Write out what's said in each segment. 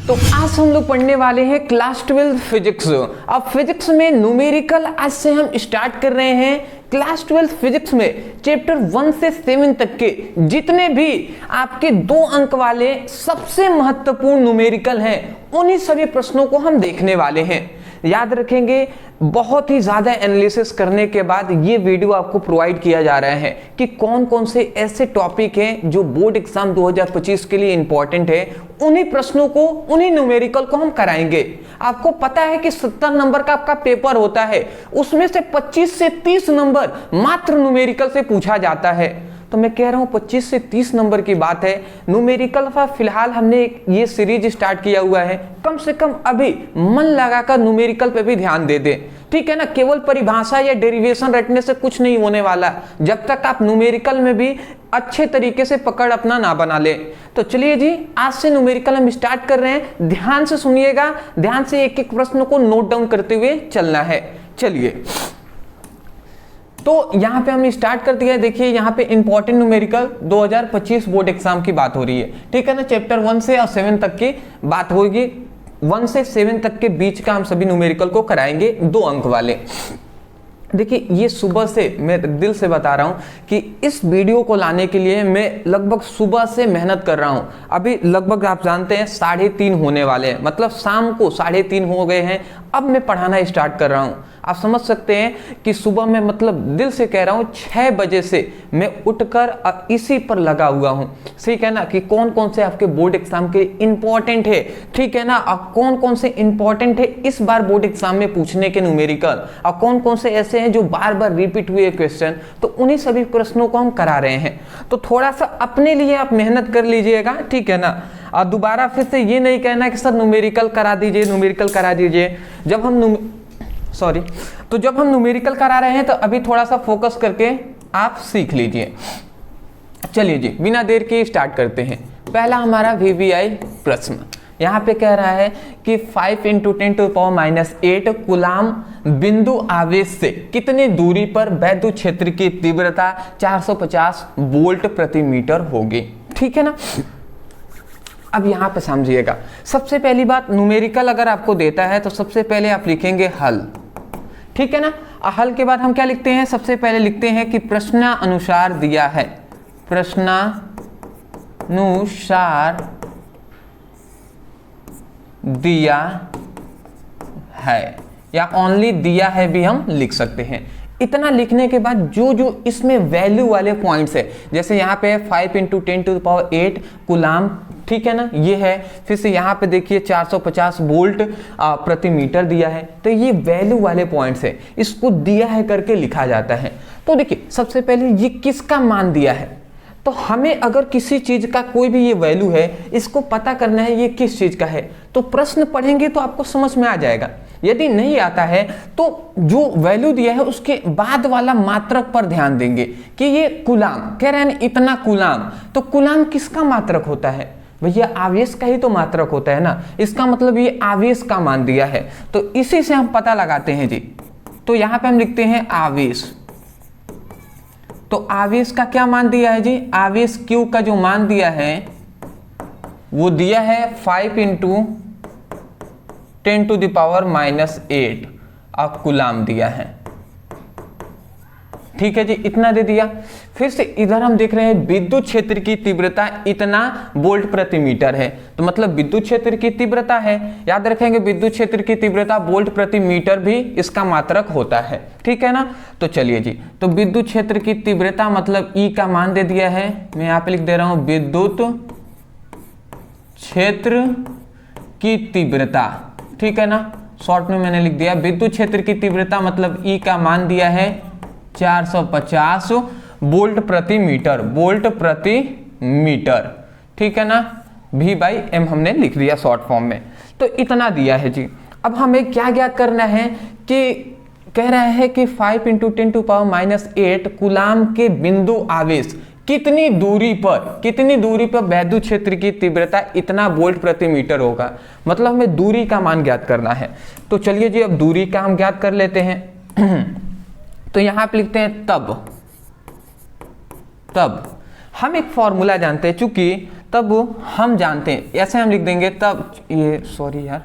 तो आज हम लोग पढ़ने वाले हैं क्लास 12 फिजिक्स। अब फिजिक्स में न्यूमेरिकल आज से हम स्टार्ट कर रहे हैं। क्लास 12 फिजिक्स में चैप्टर 1 से 7 तक के जितने भी आपके 2 अंक वाले सबसे महत्वपूर्ण न्यूमेरिकल हैं, उन्हीं सभी प्रश्नों को हम देखने वाले हैं। याद रखेंगे, बहुत ही ज्यादा एनालिसिस करने के बाद ये वीडियो आपको प्रोवाइड किया जा रहा है कि कौन कौन से ऐसे टॉपिक हैं जो बोर्ड एग्जाम 2025 के लिए इंपॉर्टेंट है। उन्हीं प्रश्नों को, उन्हीं न्यूमेरिकल को हम कराएंगे। आपको पता है कि 70 नंबर का आपका पेपर होता है, उसमें से 25 से 30 नंबर मात्र न्यूमेरिकल से पूछा जाता है। तो मैं कह रहा हूं 25 से 30 नंबर की बात है। न्यूमेरिकल का फिलहाल हमने ये सीरीज स्टार्ट किया हुआ है, कम से कम अभी मन लगाकर न्यूमेरिकल पे भी ध्यान दे दें, ठीक है ना। केवल परिभाषा या डेरिवेशन रटने से कुछ नहीं होने वाला जब तक आप न्यूमेरिकल में भी अच्छे तरीके से पकड़ अपना ना बना ले। तो चलिए जी, आज से न्यूमेरिकल हम स्टार्ट कर रहे हैं। ध्यान से सुनिएगा, ध्यान से एक एक प्रश्न को नोट डाउन करते हुए चलना है। चलिए, तो यहां पे हम स्टार्ट कर दिया है। देखिए यहां पे इंपॉर्टेंट न्यूमेरिकल 2025 बोर्ड एग्जाम की बात हो रही है, ठीक है ना। चैप्टर 1 से और 7 तक की बात होगी। 1 से 7 तक के बीच का हम सभी न्यूमेरिकल को कराएंगे 2 अंक वाले। देखिए ये सुबह से मैं दिल से बता रहा हूं कि इस वीडियो को लाने के लिए मैं लगभग सुबह से मेहनत कर रहा हूं। अभी लगभग आप जानते हैं 3:30 होने वाले हैं, मतलब शाम को 3:30 हो गए हैं। अब मैं पढ़ाना स्टार्ट कर रहा हूं। आप समझ सकते हैं कि सुबह में, मतलब दिल से कह रहा हूं, 6 बजे से मैं उठकर अब इसी पर लगा हुआ हूं। ठीक है ना, कि कौन कौन से आपके बोर्ड एग्जाम के इंपॉर्टेंट है, ठीक है ना, और कौन कौन से इंपॉर्टेंट है इस बार बोर्ड एग्जाम में पूछने के न्यूमेरिकल, और कौन कौन से ऐसे हैं जो बार बार रिपीट हुए क्वेश्चन। तो उन्हीं सभी प्रश्नों को हम करा रहे हैं। तो थोड़ा सा अपने लिए आप मेहनत कर लीजिएगा, ठीक है ना। और दोबारा फिर से ये नहीं कहना कि सर न्यूमेरिकल करा दीजिए, न्यूमेरिकल करा दीजिए। जब हम न्यूमेरिकल करा रहे हैं तो अभी थोड़ा सा फोकस करके आप सीख लीजिए। चलिए जी, बिना देर के स्टार्ट करते हैं। पहला हमारा VVI प्रश्न यहाँ पे कह रहा है कि 5 × 10⁻⁸ कूलाम बिंदु आवेश से कितनी दूरी पर वैद्युत क्षेत्र की तीव्रता 450 वोल्ट प्रति मीटर होगी, ठीक है ना। अब यहाँ पे समझिएगा, सबसे पहली बात, न्यूमेरिकल अगर आपको देता है तो सबसे पहले आप लिखेंगे हल, ठीक है ना। हल के बाद हम क्या लिखते हैं, सबसे पहले लिखते हैं कि प्रश्नानुसार दिया है, प्रश्नानुसार दिया है, या ओनली दिया है भी हम लिख सकते हैं। इतना लिखने के बाद जो जो इसमें वैल्यू वाले पॉइंट्स है, जैसे यहाँ पे 5 × 10⁸ कूलाम, ठीक है ना, ये है। फिर से यहाँ पे देखिए 450 वोल्ट प्रति मीटर दिया है। तो ये वैल्यू वाले पॉइंट्स है, इसको दिया है करके लिखा जाता है। तो देखिए सबसे पहले ये किसका मान दिया है, तो हमें अगर किसी चीज का कोई भी ये वैल्यू है, इसको पता करना है ये किस चीज का है। तो प्रश्न पढ़ेंगे तो आपको समझ में आ जाएगा। यदि नहीं आता है तो जो वैल्यू दिया है उसके बाद वाला मात्रक पर ध्यान देंगे कि ये कूलाम कह रहे हैं, इतना कूलाम। तो कूलाम किसका मात्रक होता है भैया, आवेश का ही तो मात्रक होता है ना। इसका मतलब ये आवेश का मान दिया है, तो इसी से हम पता लगाते हैं जी। तो यहां पे हम लिखते हैं आवेश। तो आवेश का क्या मान दिया है जी, आवेश Q का जो मान दिया है वो दिया है 5 × 10⁻⁸ अब कूलाम दिया है, ठीक है जी, इतना दे दिया। फिर से इधर हम देख रहे हैं विद्युत क्षेत्र की तीव्रता इतना वोल्ट प्रति मीटर है, तो मतलब विद्युत क्षेत्र की तीव्रता है। याद रखेंगे विद्युत क्षेत्र की तीव्रता वोल्ट प्रति मीटर भी इसका मात्रक होता है, ठीक है ना। तो चलिए जी, तो विद्युत क्षेत्र की तीव्रता मतलब E का मान दे दिया है। मैं यहाँ पे लिख दे रहा हूं विद्युत क्षेत्र की तीव्रता, ठीक है ना। शॉर्ट में मैंने लिख दिया विद्युत क्षेत्र की तीव्रता मतलब E का मान दिया है 450 वोल्ट प्रति मीटर, वोल्ट प्रति मीटर, ठीक है ना। V/m हमने लिख दिया शॉर्ट फॉर्म में। तो इतना दिया है जी। अब हमें क्या ज्ञात करना है कि कह रहा है कि 5 × 10⁻⁸ कूलाम के बिंदु आवेश कितनी दूरी पर वैद्युत क्षेत्र की तीव्रता इतना वोल्ट प्रति मीटर होगा, मतलब हमें दूरी का मान ज्ञात करना है। तो चलिए जी, अब दूरी का हम ज्ञात कर लेते हैं। तो यहां पे लिखते हैं तब हम एक फॉर्मूला जानते हैं, चूंकि तब हम जानते हैं, ऐसे हम लिख देंगे तब ये सॉरी यार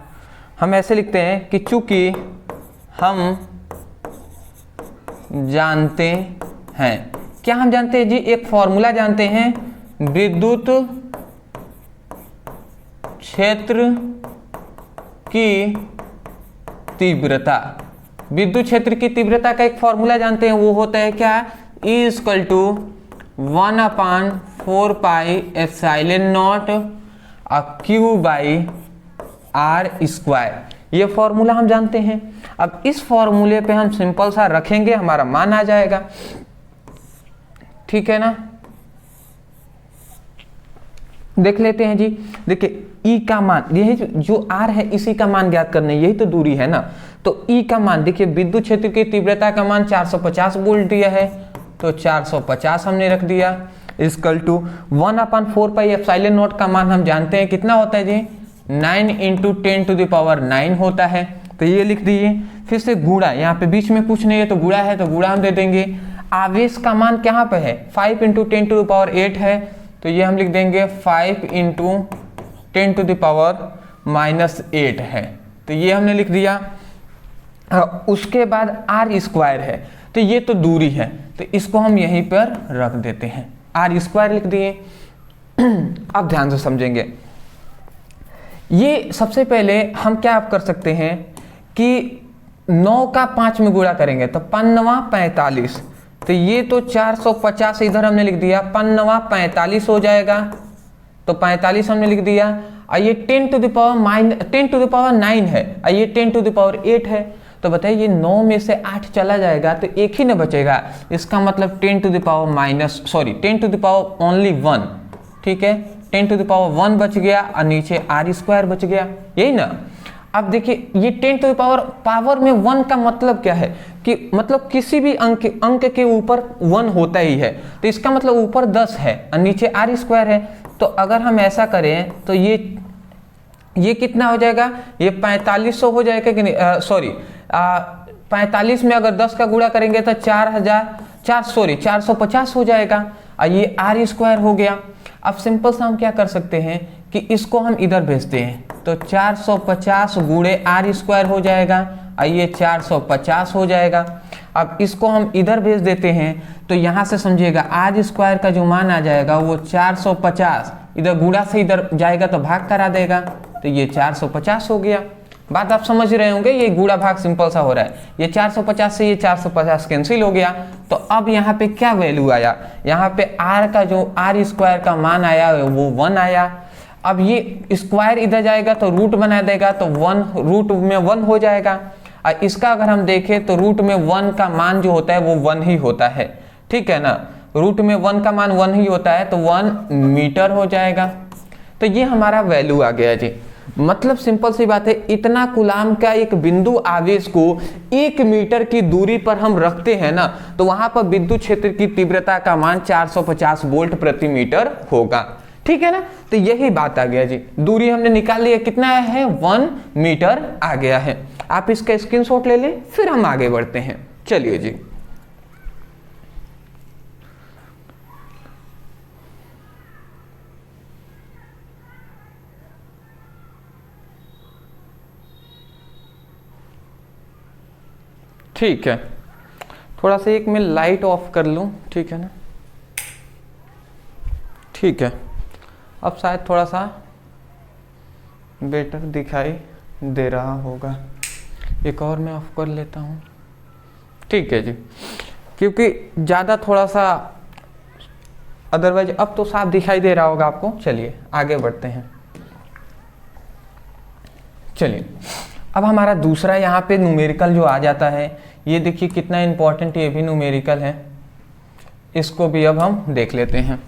हम ऐसे लिखते हैं कि चूंकि हम जानते हैं, क्या हम जानते हैं जी, एक फॉर्मूला जानते हैं, विद्युत क्षेत्र की तीव्रता। विद्युत क्षेत्र की तीव्रता का एक फॉर्मूला जानते हैं, वो होता है क्या, E equal to 1/4 pi epsilon naught Q by r square. ये फॉर्मूला हम जानते हैं। अब इस फॉर्मूले पे हम सिंपल सा रखेंगे, हमारा मान आ जाएगा, ठीक है ना। देख लेते हैं जी, देखिए E का मान, यही जो R है इसी का मान ज्ञात करना है, यही तो दूरी है ना। तो E का मान देखिए, विद्युत क्षेत्र की तीव्रता का मान 450 वोल्ट दिया है, तो 450 हमने रख दिया, equal to 1/4 pi epsilon naught का मान हम जानते हैं कितना होता है जी, 9 × 10⁹ होता है, तो ये लिख दीजिए। फिर से गुणा, यहाँ पे बीच में कुछ नहीं है तो गुणा है, तो गुणा हम दे देंगे। आवेश का मान कहाँ पे है, 5 × 10⁸ है, तो ये हम लिख देंगे 5 × 10⁻⁻8 है, तो ये हमने लिख दिया। उसके बाद R स्क्वायर है, तो ये तो दूरी है, तो इसको हम यहीं पर रख देते हैं, R स्क्वायर लिख दिए। अब ध्यान से समझेंगे, ये सबसे पहले हम क्या आप कर सकते हैं कि 9 का 5 में गुणा करेंगे तो 5×9 45, तो ये तो 450 इधर हमने लिख दिया, 5×9 45 हो जाएगा, तो 45 हमने लिख दिया। और ये 10⁻9 है, और ये 10⁸ है, तो बताइए ये 9 में से 8 चला जाएगा तो एक ही ना बचेगा, इसका मतलब 10⁻1, ठीक है, 10⁻1 बच गया और नीचे R स्क्वायर बच गया, यही ना। अब देखिए ये 10 पावर में 1 का मतलब क्या है कि मतलब किसी भी अंक के ऊपर 1 होता ही है, तो इसका मतलब ऊपर 10 है और नीचे R स्क्वायर है। तो अगर हम ऐसा करें तो ये कितना हो जाएगा, ये 4500 हो जाएगा कि नहीं, सॉरी 45 में अगर 10 का गुणा करेंगे तो 450 हो जाएगा, और ये R स्क्वायर हो गया। अब सिंपल सा हम क्या कर सकते हैं कि इसको हम इधर भेजते हैं, तो 450 गुणे R स्क्वायर हो जाएगा, और ये 450 हो जाएगा। अब इसको हम इधर भेज देते हैं, तो यहाँ से समझिएगा R स्क्वायर का जो मान आ जाएगा वो 450, इधर गुणा से इधर जाएगा तो भाग करा देगा, तो ये 450 हो गया। बात आप समझ रहे होंगे, ये गुणा भाग सिंपल सा हो रहा है, ये 450 से ये 450 कैंसिल हो गया। तो अब यहाँ पे क्या वैल्यू आया, यहाँ पे R का जो R स्क्वायर का मान आया वो 1 आया। अब ये स्क्वायर इधर जाएगा तो रूट बना देगा, तो 1 रूट में 1 हो जाएगा। और इसका अगर हम देखें तो रूट में 1 का मान जो होता है वो 1 ही होता है, ठीक है ना, रूट में 1 का मान 1 ही होता है, तो 1 मीटर हो जाएगा। तो ये हमारा वैल्यू आ गया जी। मतलब सिंपल सी बात है, इतना कूलाम का एक बिंदु आवेश को 1 मीटर की दूरी पर हम रखते हैं ना, तो वहां पर विद्युत क्षेत्र की तीव्रता का मान 450 वोल्ट प्रति मीटर होगा, ठीक है ना। तो यही बात आ गया जी, दूरी हमने निकाल लिया, कितना है 1 मीटर आ गया है। आप इसका स्क्रीनशॉट ले लें, फिर हम आगे बढ़ते हैं। चलिए जी, ठीक है, थोड़ा सा एक मैं लाइट ऑफ कर लूं, ठीक है ना, ठीक है। अब शायद थोड़ा सा बेटर दिखाई दे रहा होगा, एक और मैं ऑफ कर लेता हूँ, ठीक है जी, क्योंकि ज़्यादा थोड़ा सा अदरवाइज अब तो साफ दिखाई दे रहा होगा आपको। चलिए आगे बढ़ते हैं। चलिए अब हमारा दूसरा यहाँ पे न्यूमेरिकल जो आ जाता है, ये देखिए कितना इम्पोर्टेंट, ये भी न्यूमेरिकल है, इसको भी अब हम देख लेते हैं।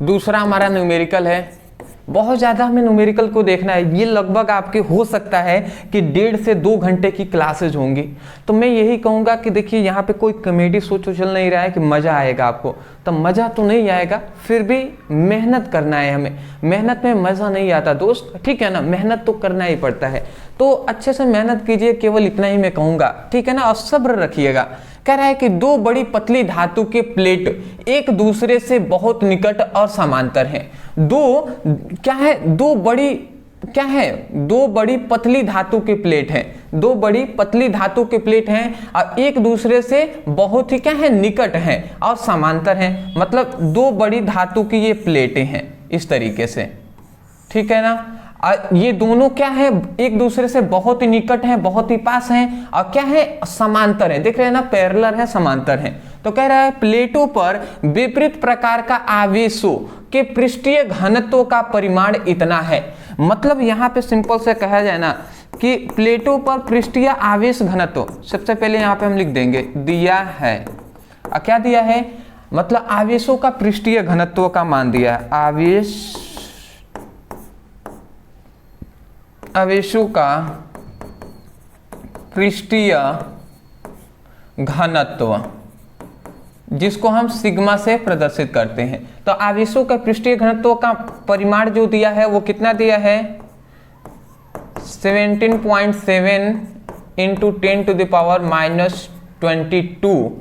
दूसरा हमारा न्यूमेरिकल है, बहुत ज़्यादा हमें न्यूमेरिकल को देखना है, ये लगभग आपके हो सकता है कि 1.5 से 2 घंटे की क्लासेज होंगी। तो मैं यही कहूँगा कि देखिए यहाँ पे कोई कॉमेडी शो तो चल नहीं रहा है कि मज़ा आएगा आपको, तो मज़ा तो नहीं आएगा, फिर भी मेहनत करना है हमें, मेहनत में मज़ा नहीं आता दोस्त, ठीक है ना, मेहनत तो करना ही पड़ता है। तो अच्छे से मेहनत कीजिए, केवल इतना ही मैं कहूँगा, ठीक है ना, और सब्र रखिएगा। कह रहा है कि दो बड़ी पतली धातु के प्लेट एक दूसरे से बहुत निकट और समांतर हैं। दो बड़ी पतली धातु के प्लेट हैं, दो बड़ी पतली धातु के प्लेट हैं और एक दूसरे से बहुत ही क्या है, निकट हैं और समांतर हैं। मतलब दो बड़ी धातु की ये प्लेटें हैं इस तरीके से, ठीक है ना। ये दोनों क्या है, एक दूसरे से बहुत ही निकट हैं, बहुत ही पास हैं और क्या है, समांतर है। देख रहे हैं ना, पैरेलल है, समांतर है। तो कह रहा है प्लेटों पर विपरीत प्रकार का आवेशों के पृष्ठीय घनत्व का परिमाण इतना है। मतलब यहाँ पे सिंपल से कहा जाए ना कि प्लेटों पर पृष्ठीय आवेश घनत्व, सबसे पहले यहाँ पे हम लिख देंगे दिया है। क्या दिया है, मतलब आवेशों का पृष्ठीय घनत्व का मान दिया है। आवेशों का पृष्ठीय घनत्व, जिसको हम सिग्मा से प्रदर्शित करते हैं। तो आवेशों का पृष्ठीय घनत्व का परिमाण जो दिया है वो कितना दिया है, 17.7 इंटू 10⁻⁻22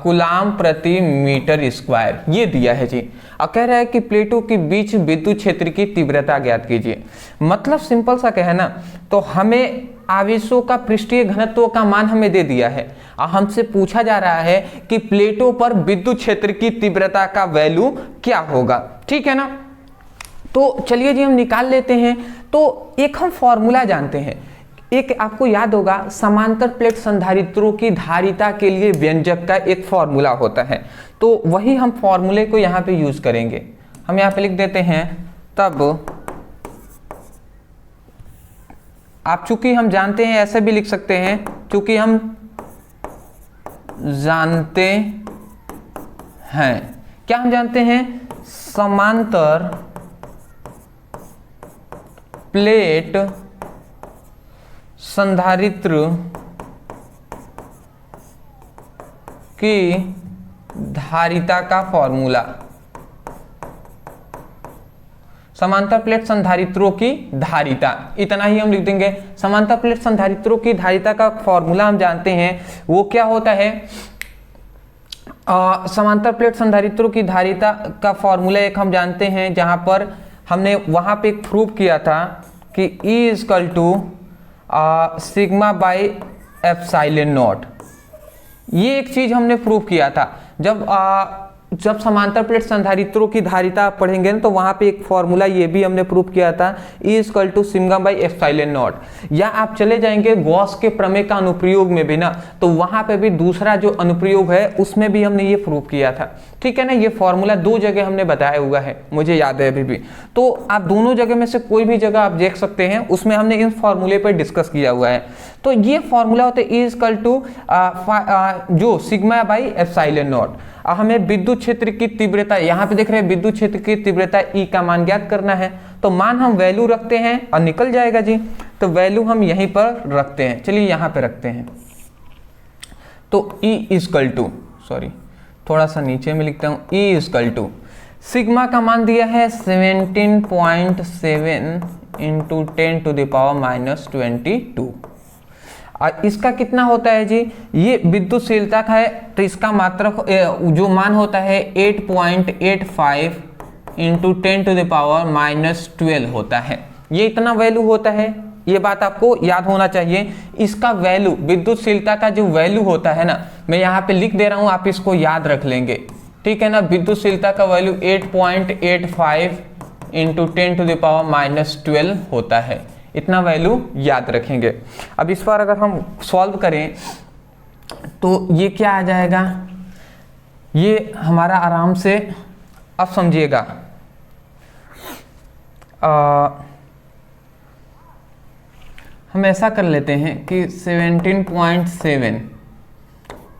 कूलाम प्रति मीटर स्क्वायर, ये दिया है जी। और कह रहा है कि प्लेटों के बीच विद्युत क्षेत्र की तीव्रता ज्ञात कीजिए। मतलब सिंपल सा कहना, तो हमें आवेशों का पृष्ठीय घनत्व का मान हमें दे दिया है और हमसे पूछा जा रहा है कि प्लेटों पर विद्युत क्षेत्र की तीव्रता का वैल्यू क्या होगा, ठीक है ना। तो चलिए जी हम निकाल लेते हैं। तो एक हम फॉर्मूला जानते हैं, एक आपको याद होगा, समांतर प्लेट संधारित्रों की धारिता के लिए व्यंजक का एक फॉर्मूला होता है। तो वही हम फॉर्मूले को यहाँ पे यूज करेंगे। हम यहाँ पे लिख देते हैं, तब आप चूंकि हम जानते हैं ऐसे भी लिख सकते हैं, चूंकि हम जानते हैं, क्या हम जानते हैं, समांतर प्लेट संधारित्र की धारिता का फॉर्मूला, समांतर प्लेट संधारित्रों की धारिता, इतना ही हम लिख देंगे। समांतर प्लेट संधारित्रों की धारिता का फॉर्मूला हम जानते हैं, वो क्या होता है, समांतर प्लेट संधारित्रों की धारिता का फॉर्मूला एक हम जानते हैं, जहां पर हमने वहां पे एक प्रूव किया था कि E = sigma by epsilon not. ये एक चीज हमने प्रूव किया था। जब समांतर प्लेट संधारित्रों की धारिता पढ़ेंगे ना, तो वहां पे एक फॉर्मूला ये भी हमने प्रूव किया था, E = sigma by epsilon not. या आप चले जाएंगे गॉस के प्रमेय का अनुप्रयोग में भी ना, तो वहां पे भी दूसरा जो अनुप्रयोग है उसमें भी हमने ये प्रूव किया था, ठीक है ना। ये फॉर्मूला दो जगह हमने बताया हुआ है, मुझे याद है अभी भी। तो आप दोनों जगह में से कोई भी जगह आप देख सकते हैं, उसमें हमने इन फॉर्मूले पर डिस्कस किया हुआ है। तो ये फॉर्मूला होता है E = जो सिग्मा बाई एप्सिलॉन नॉट। हमें विद्युत क्षेत्र की तीव्रता, यहाँ पे देख रहे हैं विद्युत क्षेत्र की तीव्रता E का मान ज्ञात करना है। तो मान हम वैल्यू रखते हैं और निकल जाएगा जी। तो वैल्यू हम यहीं पर रखते हैं, चलिए यहाँ पे रखते हैं। तो E = सॉरी थोड़ा सा नीचे में लिखता हूँ, E = सिग्मा का मान दिया है 17.7 इंटू 10⁻⁻22। और इसका कितना होता है जी, ये विद्युतशीलता का है, तो इसका मात्रक जो मान होता है 8.85 इंटू 10⁻⁻12 होता है। ये इतना वैल्यू होता है, ये बात आपको याद होना चाहिए। इसका वैल्यू, विद्युतशीलता का जो वैल्यू होता है ना, मैं यहाँ पे लिख दे रहा हूँ, आप इसको याद रख लेंगे, ठीक है ना। विद्युतशीलता का वैल्यू 8.85 इंटू 10⁻⁻12 होता है, इतना वैल्यू याद रखेंगे। अब इस बार अगर हम सॉल्व करें तो ये क्या आ जाएगा, ये हमारा आराम से, अब समझिएगा, हम ऐसा कर लेते हैं कि 17.7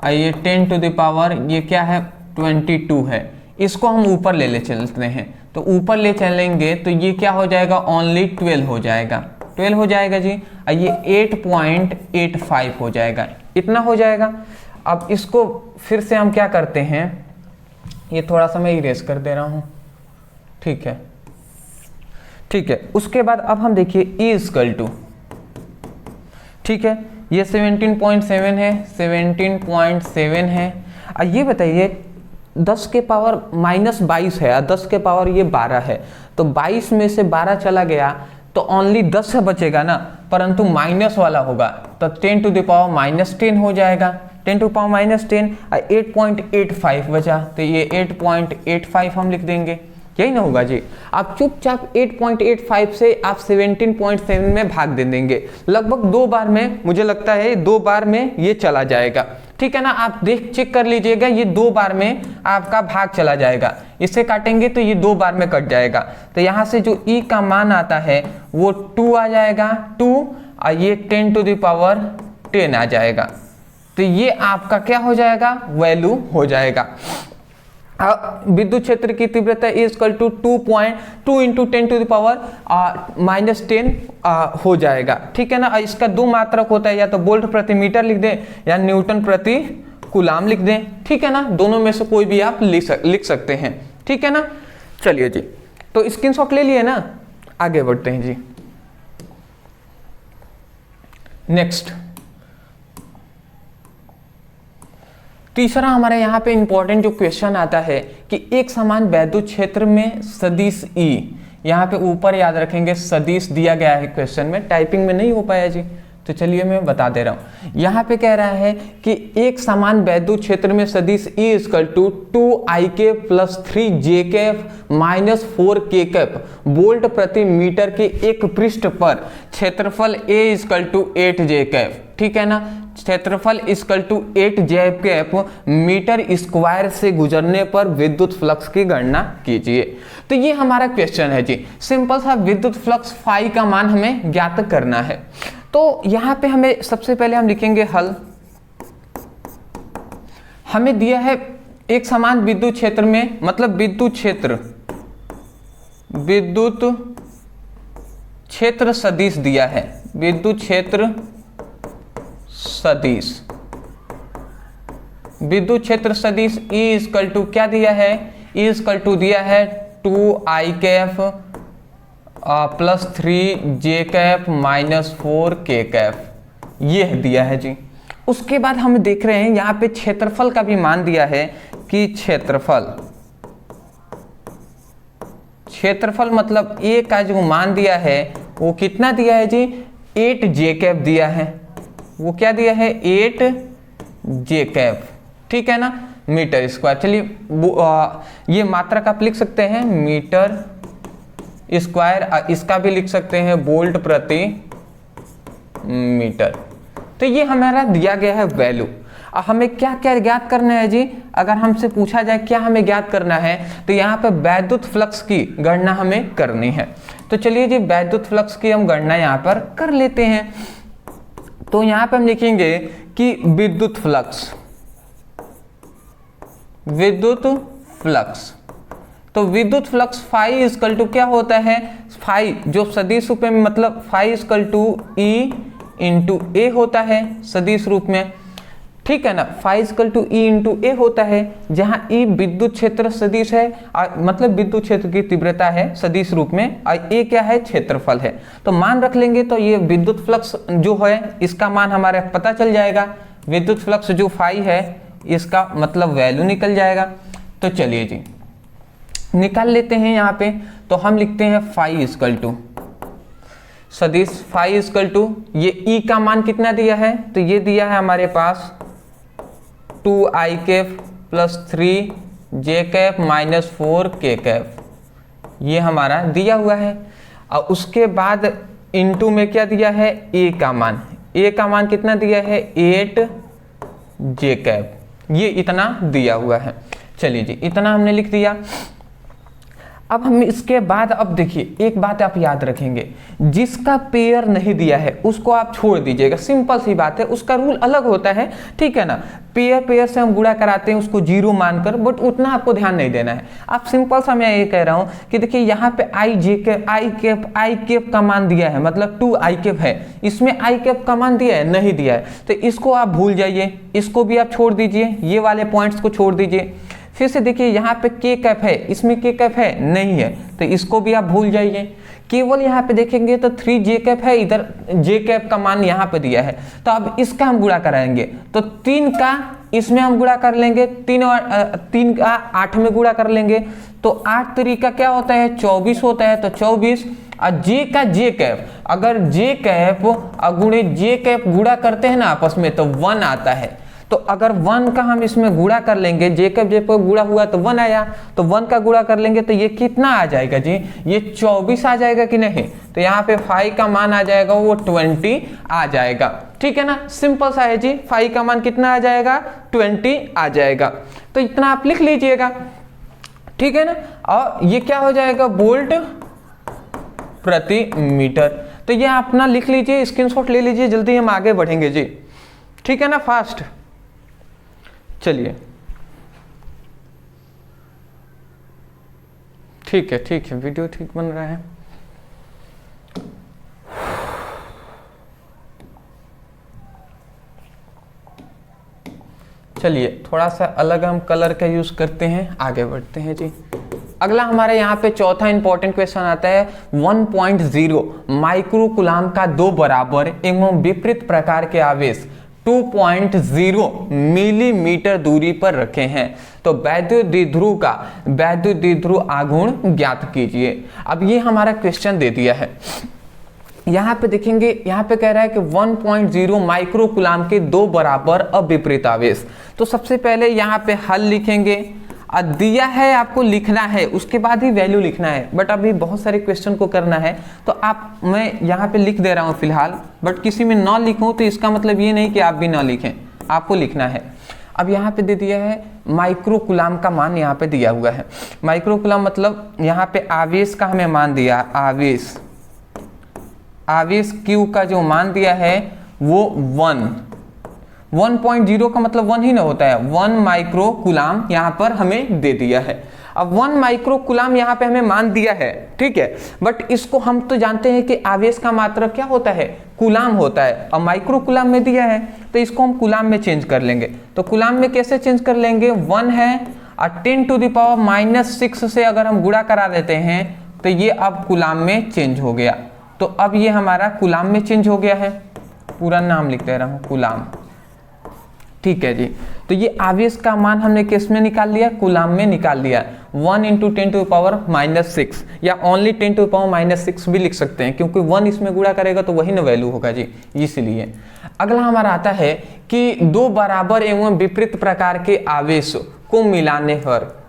ये 10⁻, ये क्या है 22 है, इसको हम ऊपर ले चलते हैं। तो ऊपर ले चलेंगे तो ये क्या हो जाएगा, ओनली 12 हो जाएगा, 12 हो जाएगा जी। ये 8.85 हो जाएगा, इतना हो जाएगा। अब इसको फिर से हम क्या करते हैं, ये थोड़ा सा मैं इरेज कर दे रहा हूँ, ठीक है, ठीक है। उसके बाद अब हम देखिए E = ठीक है, ये 17.7 है, 17.7 है। ये बताइए 10 के पावर -22 है, 10 के पावर ये 12 है, तो 22 में से 12 चला गया तो ओनली 10 से बचेगा ना, परंतु माइनस वाला होगा तो 10 टू द पावर -10 हो जाएगा, 10 टू पावर -10, 8.85 बचा, तो ये 8.85 हम लिख देंगे, यही ना होगा जी। आप चुपचाप 8.85 से आप 17.7 में भाग दे देंगे, लगभग 2 बार में, मुझे लगता है 2 बार में ये चला जाएगा, ठीक है ना। आप चेक कर लीजिएगा, ये 2 बार में आपका भाग चला जाएगा, इसे काटेंगे तो ये 2 बार में कट जाएगा, तो यहाँ से जो ई का मान आता है वो 2 आ जाएगा, 2, और ये 10 टू द पावर 10 आ जाएगा, तो ये आपका क्या हो जाएगा, वैल्यू हो जाएगा। विद्युत क्षेत्र की तीव्रता = 2.2 × 10 टू द पावर -10 हो जाएगा, ठीक है ना। इसका 2 मात्रक होता है, या तो वोल्ट प्रति मीटर लिख दें या न्यूटन प्रति कूलाम लिख दें, ठीक है ना, दोनों में से कोई भी आप लिख सकते हैं, ठीक है ना। चलिए जी, तो स्क्रीनशॉट ले लिए ना, आगे बढ़ते हैं जी। नेक्स्ट, तीसरा हमारे यहाँ पे इंपॉर्टेंट जो क्वेश्चन आता है कि एक समान वैद्युत क्षेत्र में सदिश ई, यहाँ पे ऊपर याद रखेंगे सदिश दिया गया है क्वेश्चन में, टाइपिंग में नहीं हो पाया जी, तो चलिए मैं बता दे रहा हूँ। यहाँ पे कह रहा है कि एक समान वैद्युत क्षेत्र में सदिश E = 2I + 3J - 4K volt प्रति मीटर के एक पृष्ठ पर क्षेत्रफल A = 8J, ठीक है ना। क्षेत्रफल = 8J मीटर स्क्वायर से गुजरने पर विद्युत फ्लक्स की गणना कीजिए। तो ये हमारा क्वेश्चन है जी, सिंपल सा विद्युत फ्लक्स फाई का मान हमें ज्ञात करना है। तो यहाँ पे हमें सबसे पहले हम लिखेंगे हल। हमें दिया है एक समान विद्युत क्षेत्र में, मतलब विद्युत क्षेत्र सदिश दिया है, विद्युत क्षेत्र सदिश E = क्या दिया है, E = दिया है 2I + 3J - 4K, ये दिया है जी। उसके बाद हम देख रहे हैं यहाँ पे क्षेत्रफल का भी मान दिया है कि क्षेत्रफल मतलब A का जो मान दिया है वो कितना दिया है जी, 8J दिया है, वो क्या दिया है, 8J, ठीक है ना, मीटर स्क्वायर। चलिए ये मात्रक आप लिख सकते हैं मीटर स्क्वायर, इसका भी लिख सकते हैं वोल्ट प्रति मीटर। तो ये हमारा दिया गया है वैल्यू। हमें क्या क्या ज्ञात करना है जी, अगर हमसे पूछा जाए क्या हमें ज्ञात करना है, तो यहाँ पे वैद्युत फ्लक्स की गणना हमें करनी है। तो चलिए जी, वैद्युत फ्लक्स की हम गणना यहाँ पर कर लेते हैं। तो यहाँ पे हम लिखेंगे कि विद्युत फ्लक्स, तो विद्युत फ्लक्स फाई = क्या होता है, फाई जो सदिश रूप में, मतलब फाई = E × A होता है सदिश रूप में, ठीक है ना। फाई = E × A होता है, जहां E विद्युत क्षेत्र सदिश है, मतलब विद्युत क्षेत्र की तीव्रता है सदिश रूप में, और A क्या है, क्षेत्रफल है। तो मान रख लेंगे तो ये विद्युत फ्लक्स जो है इसका मान हमारे पता चल जाएगा, विद्युत फ्लक्स जो फाई है इसका मतलब वैल्यू निकल जाएगा। तो चलिए जी निकाल लेते हैं यहाँ पे। तो हम लिखते हैं फाई = सदिश फाई = ये E का मान कितना दिया है, तो ये दिया है हमारे पास 2I + 3J - 4K, ये हमारा दिया हुआ है। और उसके बाद इनटू में क्या दिया है, A का मान कितना दिया है, 8J, ये इतना दिया हुआ है। चलिए जी, इतना हमने लिख दिया। अब हम इसके बाद, अब देखिए एक बात आप याद रखेंगे, जिसका पेयर नहीं दिया है उसको आप छोड़ दीजिएगा, सिंपल सी बात है, उसका रूल अलग होता है, ठीक है ना। पेयर से हम गुणा कराते हैं उसको 0 मानकर, बट उतना आपको ध्यान नहीं देना है। आप सिंपल सा मैं ये कह रहा हूँ कि देखिए यहाँ पे I का मान दिया है, मतलब 2I है, इसमें I का मान दिया है, नहीं दिया है, तो इसको आप भूल जाइए, इसको भी आप छोड़ दीजिए, ये वाले पॉइंट्स को छोड़ दीजिए। फिर से देखिए यहाँ पे के कैप है, इसमें के कैप है नहीं है, तो इसको भी आप भूल जाइए। केवल यहाँ पे देखेंगे तो 3 जे कैप है, इधर जे कैप का मान यहाँ पे दिया है, तो अब इसका हम गुणा कराएंगे, तो 3 का इसमें हम गुणा कर लेंगे, 3 का 8 में गुणा कर लेंगे, तो 8 तरीका क्या होता है 24 होता है, तो 24। और जे का जे कैप, अगर जे कैप गुणे जे कैप गुणा करते हैं ना आपस में तो 1 आता है, तो अगर 1 का हम इसमें गुणा कर लेंगे, जे कैप गुणा हुआ तो 1 आया, तो 1 का गुणा कर लेंगे तो ये कितना आ जाएगा जी, ये 24 आ जाएगा कि नहीं, तो यहाँ पे फाई का मान आ जाएगा वो 20 आ जाएगा। ठीक है ना, सिंपल सा है जी, फाई का मान कितना आ जाएगा 20 आ जाएगा, तो इतना आप लिख लीजिएगा। ठीक है ना, और ये क्या हो जाएगा वोल्ट प्रति मीटर, तो ये अपना लिख लीजिए, स्क्रीनशॉट ले लीजिए, जल्दी हम आगे बढ़ेंगे जी। ठीक है ना, फास्ट चलिए। ठीक है, वीडियो ठीक बन रहा है। चलिए थोड़ा सा अलग हम कलर का यूज करते हैं, आगे बढ़ते हैं जी। अगला हमारे यहाँ पे चौथा इंपॉर्टेंट क्वेश्चन आता है 1.0 माइक्रो कूलाम का 2 बराबर एवं विपरीत प्रकार के आवेश 2.0 मिलीमीटर दूरी पर रखे हैं, तो वैद्युत द्विध्रुव आघूर्ण ज्ञात कीजिए। अब ये हमारा क्वेश्चन दे दिया है, यहाँ पे देखेंगे, यहाँ पे कह रहा है कि 1.0 माइक्रो कूलाम के 2 बराबर अविपरीत आवेश, तो सबसे पहले यहाँ पे हल लिखेंगे, दिया है आपको लिखना है, उसके बाद ही वैल्यू लिखना है, बट अभी बहुत सारे क्वेश्चन को करना है, तो आप मैं यहाँ पे लिख दे रहा हूँ फिलहाल, बट किसी में ना लिखूँ तो इसका मतलब ये नहीं कि आप भी ना लिखें, आपको लिखना है। अब यहाँ पे दे दिया है माइक्रो कूलाम का मान यहाँ पे दिया हुआ है, माइक्रो कूलाम मतलब यहाँ पे आवेश का हमें मान दिया, आवेश Q का जो मान दिया है वो 1.0 का मतलब 1 ही ना होता है, 1 माइक्रो कूलाम यहाँ पर हमें दे दिया है। अब 1 माइक्रो कूलाम यहाँ पे हमें मान दिया है, ठीक है, बट इसको हम तो जानते हैं कि आवेश का मात्रक क्या होता है, कूलाम होता है, और माइक्रो कूलाम में दिया है, तो इसको हम कूलाम में चेंज कर लेंगे। तो कूलाम में कैसे चेंज कर लेंगे, 1 है और 10⁻⁻⁶ से अगर हम गुणा करा देते हैं तो ये अब कूलाम में चेंज हो गया, तो अब ये हमारा कूलाम में चेंज हो गया है, पूरा नाम लिख दे रहा हूँ कूलाम। ठीक है जी, तो ये आवेश का मान हमने किस में निकाल लिया, कूलाम में निकाल लिया, 1 × 10⁻⁶ या ओनली 10⁻⁶ भी लिख सकते हैं, क्योंकि 1 इसमें गुणा करेगा तो वही ना वैल्यू होगा जी, इसलिए। अगला हमारा आता है कि 2 बराबर एवं विपरीत प्रकार के आवेश को मिलाने पर,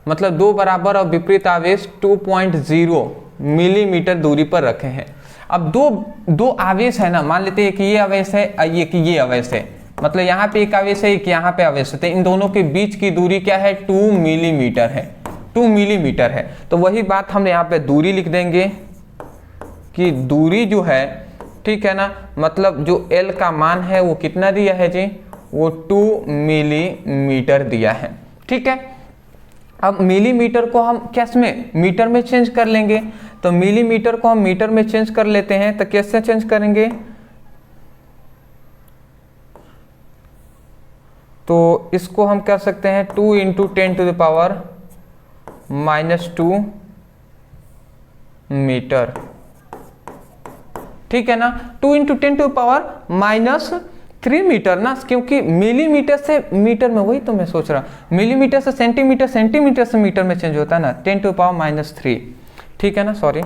मतलब 2 बराबर और विपरीत आवेश 2.0 मिलीमीटर दूरी पर रखे हैं। अब दो आवेश है ना, मान लेते हैं कि ये आवेश है और ये आवेश है, मतलब यहाँ पे एक आवेश है, एक यहाँ पे आवेश है, इन दोनों के बीच की दूरी क्या है 2 मिलीमीटर है, 2 मिलीमीटर है। तो वही बात हम यहाँ पे दूरी लिख देंगे कि दूरी जो है, ठीक है ना, मतलब जो L का मान है वो कितना दिया है जी, वो 2 मिलीमीटर दिया है। ठीक है, अब मिलीमीटर को हम कैसे में मीटर में चेंज कर लेंगे, तो मिलीमीटर को हम मीटर में चेंज कर लेते हैं, तो कैसे चेंज करेंगे, तो इसको हम कर सकते हैं 2 × 10⁻⁻² मीटर, ठीक है ना, 2 × 10⁻³ मीटर ना, क्योंकि मिलीमीटर से मीटर में, वही तो मैं सोच रहा, मिलीमीटर से सेंटीमीटर, सेंटीमीटर से मीटर में चेंज होता है ना, 10⁻⁻3, ठीक है ना, सॉरी।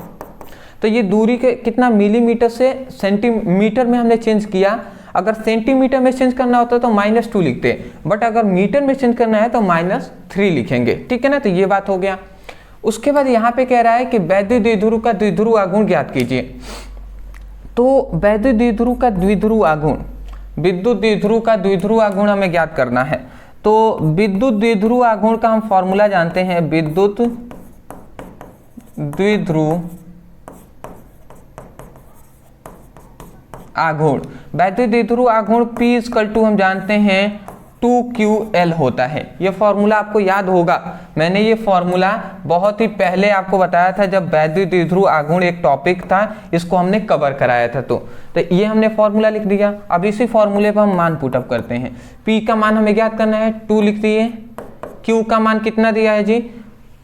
तो ये दूरी के कितना मिलीमीटर से सेंटीमीटर में हमने चेंज किया, अगर सेंटीमीटर में चेंज करना होता तो -2 लिखते, बट अगर मीटर में चेंज करना है तो -3 लिखेंगे, ठीक है ना, तो ये बात हो गया। उसके बाद यहाँ पे कह रहा है कि वैद्युत द्विध्रुव का द्विध्रुव आघूर्ण ज्ञात कीजिए, तो वैद्युत द्विध्रुव का द्विध्रुव आघूर्ण, विद्युत द्विध्रुव का द्विध्रुव आघूर्ण हमें ज्ञात करना है। तो विद्युत द्विध्रुव आघूर्ण का हम फॉर्मूला जानते हैं, विद्युत द्विध्रुव आघूर्ण, वैद्युत द्विध्रुव आघूर्ण P = हम जानते हैं 2QL होता है। ये फॉर्मूला आपको याद होगा, मैंने ये फॉर्मूला बहुत ही पहले आपको बताया था जब वैद्युत द्विध्रुव आघूर्ण एक टॉपिक था, इसको हमने कवर कराया था। तो ये हमने फॉर्मूला लिख दिया। अब इसी फॉर्मूले पर हम मान पुटअप करते हैं। P का मान हमें ज्ञात करना है, 2 लिख दिए, क्यू का मान कितना दिया है जी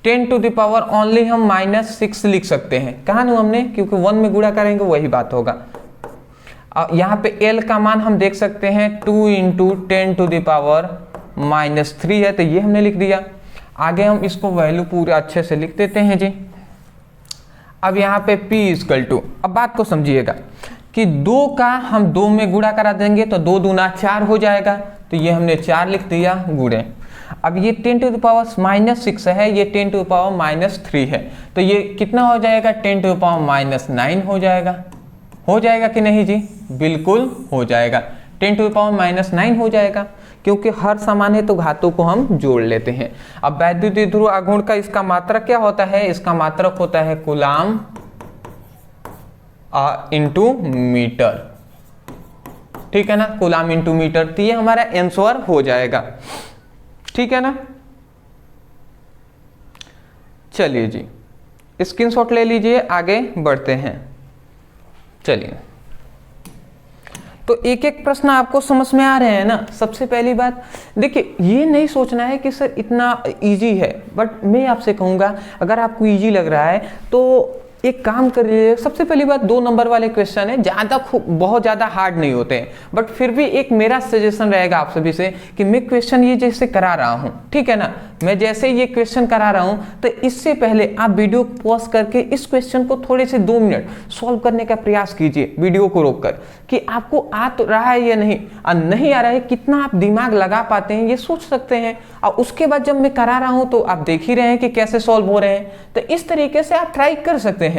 10 टू द पावर ओनली हम -6 लिख सकते हैं। कहा ना हमने, क्योंकि 1 में गुणा करेंगे वही बात होगा। यहाँ पे एल का मान हम देख सकते हैं 2 इंटू 10 टू द पावर -3 है, तो ये हमने लिख दिया। आगे हम इसको वैल्यू पूरे अच्छे से लिख देते हैं जी। अब यहाँ पे P इक्वल टू, अब बात को समझिएगा कि 2 का हम 2 में गुणा करा देंगे तो 2 दूना 4 हो जाएगा, तो ये हमने 4 लिख दिया गुणे। अब ये 10 टू द पावर -6 है, ये 10 टू द पावर -3 है, तो ये कितना हो जाएगा 10 टू द पावर -9 हो जाएगा। हो जाएगा कि नहीं जी? बिल्कुल हो जाएगा, 10 टू द पावर -9 हो जाएगा, क्योंकि हर समान है तो घातों को हम जोड़ लेते हैं। अब वैद्युत ध्रुव आघूर्ण का इसका मात्रक क्या होता है? इसका मात्रक होता है कूलाम इंटू मीटर, ठीक है ना, कूलाम इंटू मीटर। तो ये हमारा आंसर हो जाएगा, ठीक है ना। चलिए जी, स्क्रीनशॉट ले लीजिए, आगे बढ़ते हैं। चलिए, तो एक एक प्रश्न आपको समझ में आ रहे हैं ना। सबसे पहली बात देखिए, ये नहीं सोचना है कि सर इतना इजी है, बट मैं आपसे कहूँगा अगर आपको इजी लग रहा है तो एक काम करिए। सबसे पहली बात 2 नंबर वाले क्वेश्चन है, बहुत ज़्यादा हार्ड नहीं होते हैं, बट फिर भी एक मेरा सजेशन रहेगा आप सभी से कि मैं क्वेश्चन ये जैसे करा रहा हूँ, ठीक है ना, मैं जैसे ये क्वेश्चन करा रहा हूँ तो इससे पहले आप वीडियो पॉज करके इस क्वेश्चन को थोड़े से 2 मिनट सॉल्व करने का प्रयास कीजिए वीडियो को रोककर, कि आपको आ तो रहा है या नहीं, और नहीं आ रहा है कितना आप दिमाग लगा पाते हैं ये सोच सकते हैं। और उसके बाद जब मैं करा रहा हूँ तो आप देख ही रहे हैं कि कैसे सॉल्व हो रहे हैं, तो इस तरीके से आप ट्राई कर सकते हैं।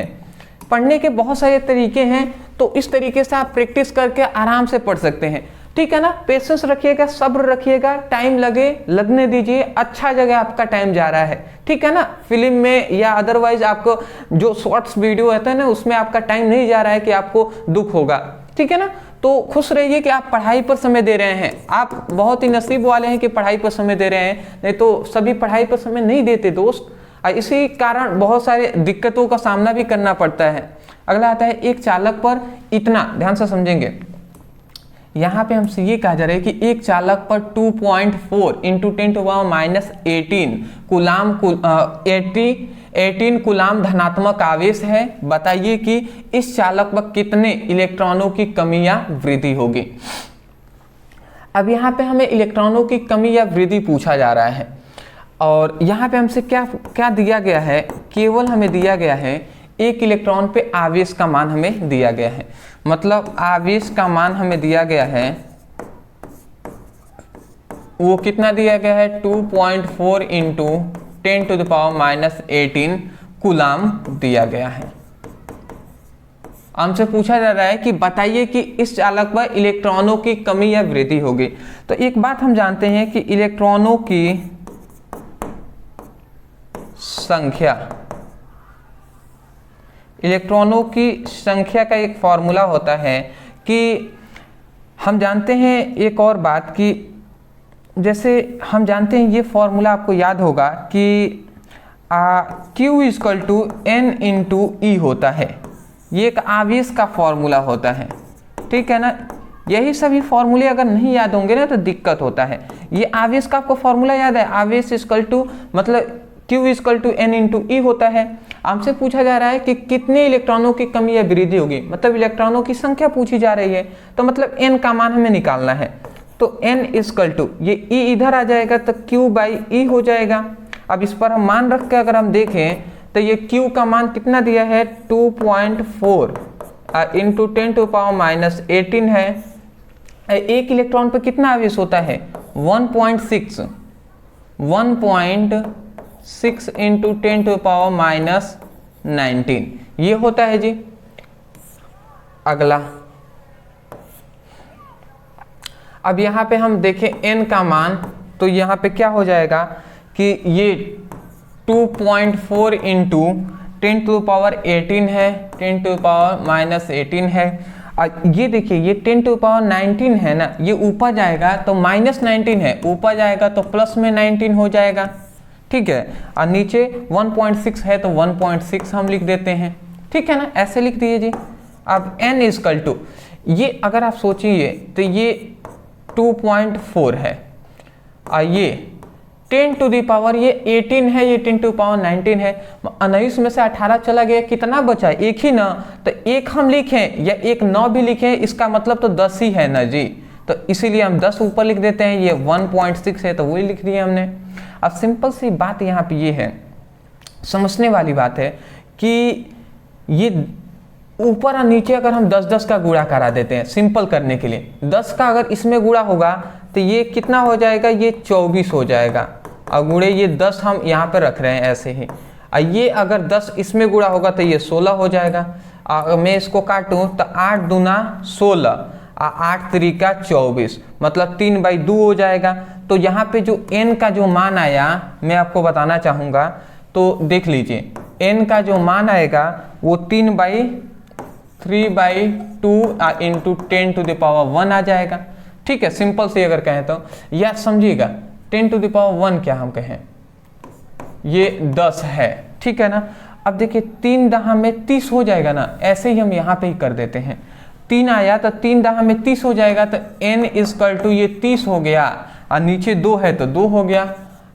पढ़ने के बहुत सारे तरीके हैं, तो इस तरीके से आप प्रैक्टिस करके आराम से पढ़ सकते हैं, ठीक है ना। पेशेंस रखिएगा, सब्र रखिएगा, टाइम लगने दीजिए, अच्छा जगह आपका टाइम जा रहा है, ठीक है ना। फिल्म में या अदरवाइज आपको जो शॉर्ट्स वीडियो होता है ना, उसमें आपका टाइम नहीं जा रहा है कि आपको दुख होगा, ठीक है ना। तो खुश रहिए कि आप पढ़ाई पर समय दे रहे हैं। आप बहुत ही नसीब वाले हैं कि पढ़ाई पर समय दे रहे हैं, नहीं तो सभी पढ़ाई पर समय नहीं देते दोस्त। इसी कारण बहुत सारे दिक्कतों का सामना भी करना पड़ता है। अगला आता है एक चालक पर इतना, ध्यान से समझेंगे। यहाँ पे हमसे ये कहा जा रहा है कि एक चालक पर 2.4 into 10 to power -18 coulomb 18 coulomb धनात्मक आवेश है। बताइए कि इस चालक पर कितने इलेक्ट्रॉनों की कमी या वृद्धि होगी। अब यहाँ पे हमें इलेक्ट्रॉनों की कमी या वृद्धि पूछा जा रहा है, और यहाँ पे हमसे क्या दिया गया है, केवल हमें दिया गया है एक इलेक्ट्रॉन पे आवेश का मान हमें दिया गया है। मतलब आवेश का मान हमें दिया गया है, वो कितना दिया गया है 2.4 into 10 to the power -18 coulomb दिया गया है। हमसे पूछा जा रहा है कि बताइए कि इस चालक पर इलेक्ट्रॉनों की कमी या वृद्धि होगी। तो एक बात हम जानते हैं कि इलेक्ट्रॉनों की संख्या का एक फॉर्मूला होता है कि हम जानते हैं एक और बात कि जैसे हम जानते हैं ये फॉर्मूला आपको याद होगा कि Q equal to N into E होता है। ये एक आवेश का फॉर्मूला होता है, ठीक है ना। यही सभी फॉर्मूले अगर नहीं याद होंगे ना तो दिक्कत होता है। ये आवेश का आपको फॉर्मूला याद है, आवेश इक्वल टू मतलब Q equal to N into E होता है। हमसे पूछा जा रहा है कि कितने इलेक्ट्रॉनों की कमी या वृद्धि होगी, मतलब इलेक्ट्रॉनों की संख्या पूछी जा रही है, तो मतलब N का मान हमें निकालना है। तो N इक्वल टू ये E इधर आ जाएगा तो Q बाई E हो जाएगा। अब इस पर हम मान रख के अगर हम देखें तो ये Q का मान कितना दिया है 2.4 इंटू 10 टू पावर -18 है। एक इलेक्ट्रॉन पर कितना आवेश होता है 1.6 इंटू 10 टू पावर -19 ये होता है जी। अगला अब यहाँ पे हम देखें n का मान, तो यहाँ पे क्या हो जाएगा कि ये 2.4 इंटू 10 टू पावर 18 है, 10 टू पावर -18 है। ये देखिए ये 10 टू पावर 19 है ना, ये ऊपर जाएगा तो -19 है, ऊपर जाएगा तो प्लस में 19 हो जाएगा, ठीक है। और नीचे 1.6 है तो 1.6 हम लिख देते हैं, ठीक है ना, ऐसे लिख दिए जी। अब n इक्वल टू ये अगर आप सोचिए तो ये 2.4 है और ये 10 टू दी पावर ये 18 है, ये 10 टू पावर 19 है। 19 में से 18 चला गया, कितना बचा? एक ही ना, तो एक हम लिखें या एक 9 भी लिखें, इसका मतलब तो 10 ही है ना जी। तो इसीलिए हम 10 ऊपर लिख देते हैं, ये 1.6 है तो वही लिख दिया हमने। अब सिंपल सी बात यहाँ पे ये है, समझने वाली बात है कि ये ऊपर और नीचे अगर हम 10-10 का गुणा करा देते हैं सिंपल करने के लिए, 10 का अगर इसमें गुणा होगा तो ये कितना हो जाएगा? ये 24 हो जाएगा। और गुणे ये 10 हम यहाँ पे रख रहे हैं ऐसे ही। और ये अगर 10 इसमें गुणा होगा तो ये 16 हो जाएगा। अगर मैं इसको काटूं तो 8 दूना 16 और 8 त्रिका 24, मतलब 3/2 हो जाएगा। तो यहाँ पे जो n का जो मान आया मैं आपको बताना चाहूँगा, तो देख लीजिए n का जो मान आएगा वो 3/2 इंटू 10 टू द पावर 1 आ जाएगा। ठीक है, सिंपल से अगर कहें तो, या समझिएगा 10 टू द पावर 1 क्या हम कहें, ये 10 है, ठीक है ना। अब देखिए 3 दहा में 30 हो जाएगा ना, ऐसे ही हम यहाँ पे ही कर देते हैं। 3 आया तो 3 दहा में 30 हो जाएगा, तो n इक्वल टू ये 30 हो गया, और नीचे 2 है तो 2 हो गया।